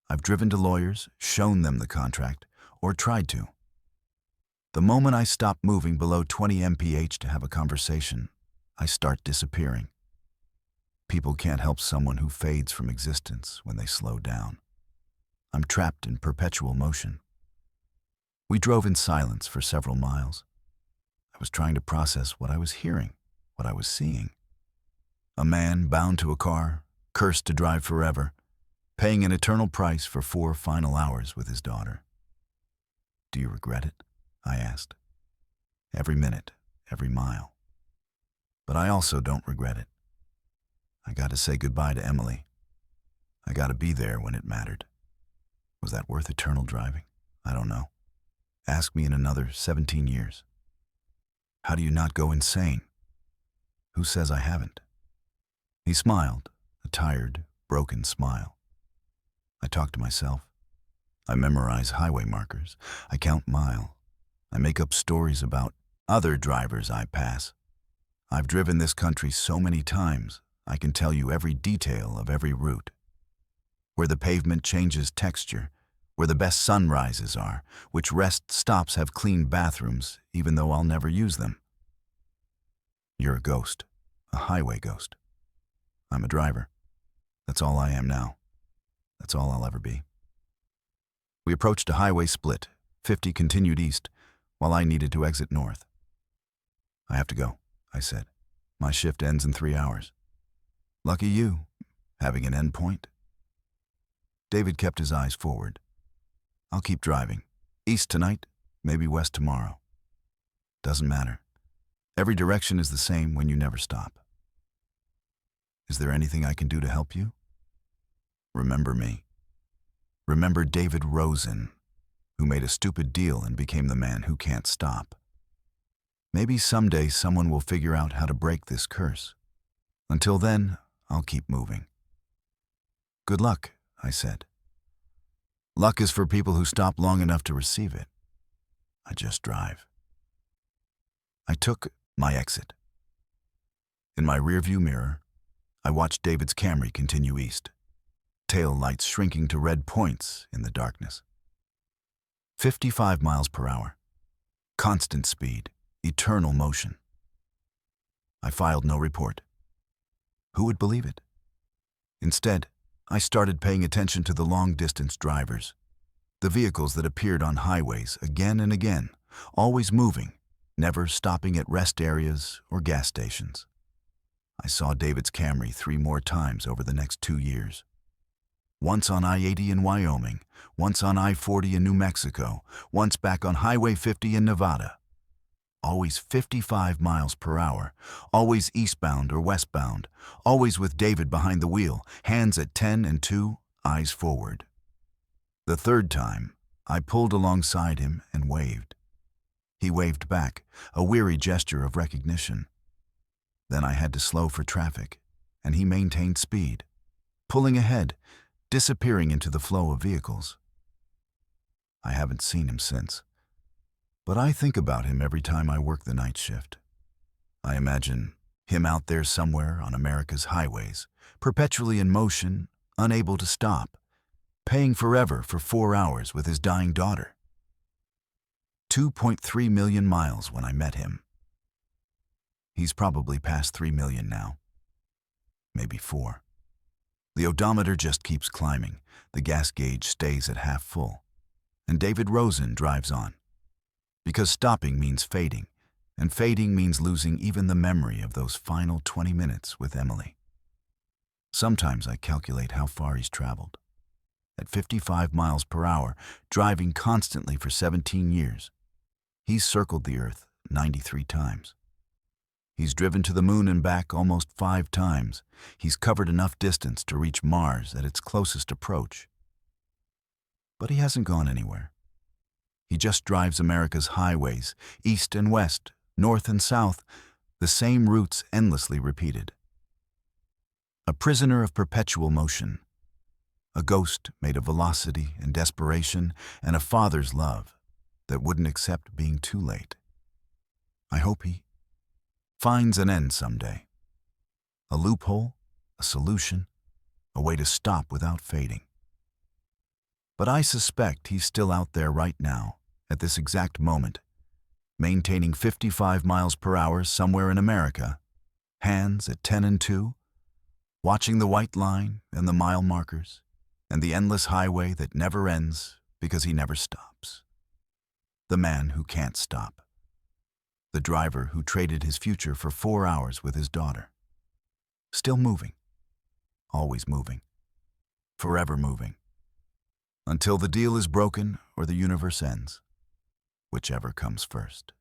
A: I've driven to lawyers, shown them the contract, or tried to. The moment I stop moving below 20 mph to have a conversation, I start disappearing. People can't help someone who fades from existence when they slow down. I'm trapped in perpetual motion. We drove in silence for several miles. I was trying to process what I was hearing, what I was seeing. A man bound to a car, cursed to drive forever, paying an eternal price for 4 final hours with his daughter. Do you regret it? I asked. Every minute, every mile. But I also don't regret it. I got to say goodbye to Emily. I got to be there when it mattered. Was that worth eternal driving? I don't know. Ask me in another 17 years. How do you not go insane? Who says I haven't? He smiled, a tired, broken smile. I talk to myself. I memorize highway markers. I count miles. I make up stories about other drivers I pass. I've driven this country so many times, I can tell you every detail of every route. Where the pavement changes texture, where the best sunrises are, which rest stops have clean bathrooms, even though I'll never use them. You're a ghost, a highway ghost. I'm a driver. That's all I am now. That's all I'll ever be. We approached a highway split. 50 continued east, while I needed to exit north. I have to go, I said. My shift ends in 3 hours. Lucky you, having an end point. David kept his eyes forward. I'll keep driving. East tonight, maybe west tomorrow. Doesn't matter. Every direction is the same when you never stop. Is there anything I can do to help you? Remember me. Remember David Rosen, who made a stupid deal and became the man who can't stop. Maybe someday someone will figure out how to break this curse. Until then, I'll keep moving. Good luck, I said. Luck is for people who stop long enough to receive it. I just drive. I took my exit. In my rearview mirror, I watched David's Camry continue east, tail lights shrinking to red points in the darkness. 55 miles per hour. Constant speed, eternal motion. I filed no report. Who would believe it? Instead, I started paying attention to the long-distance drivers, the vehicles that appeared on highways again and again, always moving, never stopping at rest areas or gas stations. I saw David's Camry 3 more times over the next 2 years. Once on I-80 in Wyoming, once on I-40 in New Mexico, once back on Highway 50 in Nevada. Always 55 miles per hour, always eastbound or westbound, always with David behind the wheel, hands at 10 and 2, eyes forward. The third time, I pulled alongside him and waved. He waved back, a weary gesture of recognition. Then I had to slow for traffic, and he maintained speed, pulling ahead, disappearing into the flow of vehicles. I haven't seen him since, but I think about him every time I work the night shift. I imagine him out there somewhere on America's highways, perpetually in motion, unable to stop, paying forever for 4 hours with his dying daughter. 2.3 million miles when I met him. He's probably past 3 million now. Maybe 4. The odometer just keeps climbing. The gas gauge stays at half full. And David Rosen drives on. Because stopping means fading, and fading means losing even the memory of those final 20 minutes with Emily. Sometimes I calculate how far he's traveled. At 55 miles per hour, driving constantly for 17 years, he's circled the Earth 93 times. He's driven to the moon and back almost 5 times. He's covered enough distance to reach Mars at its closest approach. But he hasn't gone anywhere. He just drives America's highways, east and west, north and south, the same routes endlessly repeated. A prisoner of perpetual motion. A ghost made of velocity and desperation and a father's love that wouldn't accept being too late. I hope he finds an end someday. A loophole, a solution, a way to stop without fading. But I suspect he's still out there right now, at this exact moment, maintaining 55 miles per hour somewhere in America, hands at 10 and 2, watching the white line and the mile markers, and the endless highway that never ends because he never stops. The man who can't stop. The driver who traded his future for 4 hours with his daughter. Still moving. Always moving. Forever moving. Until the deal is broken or the universe ends. Whichever comes first.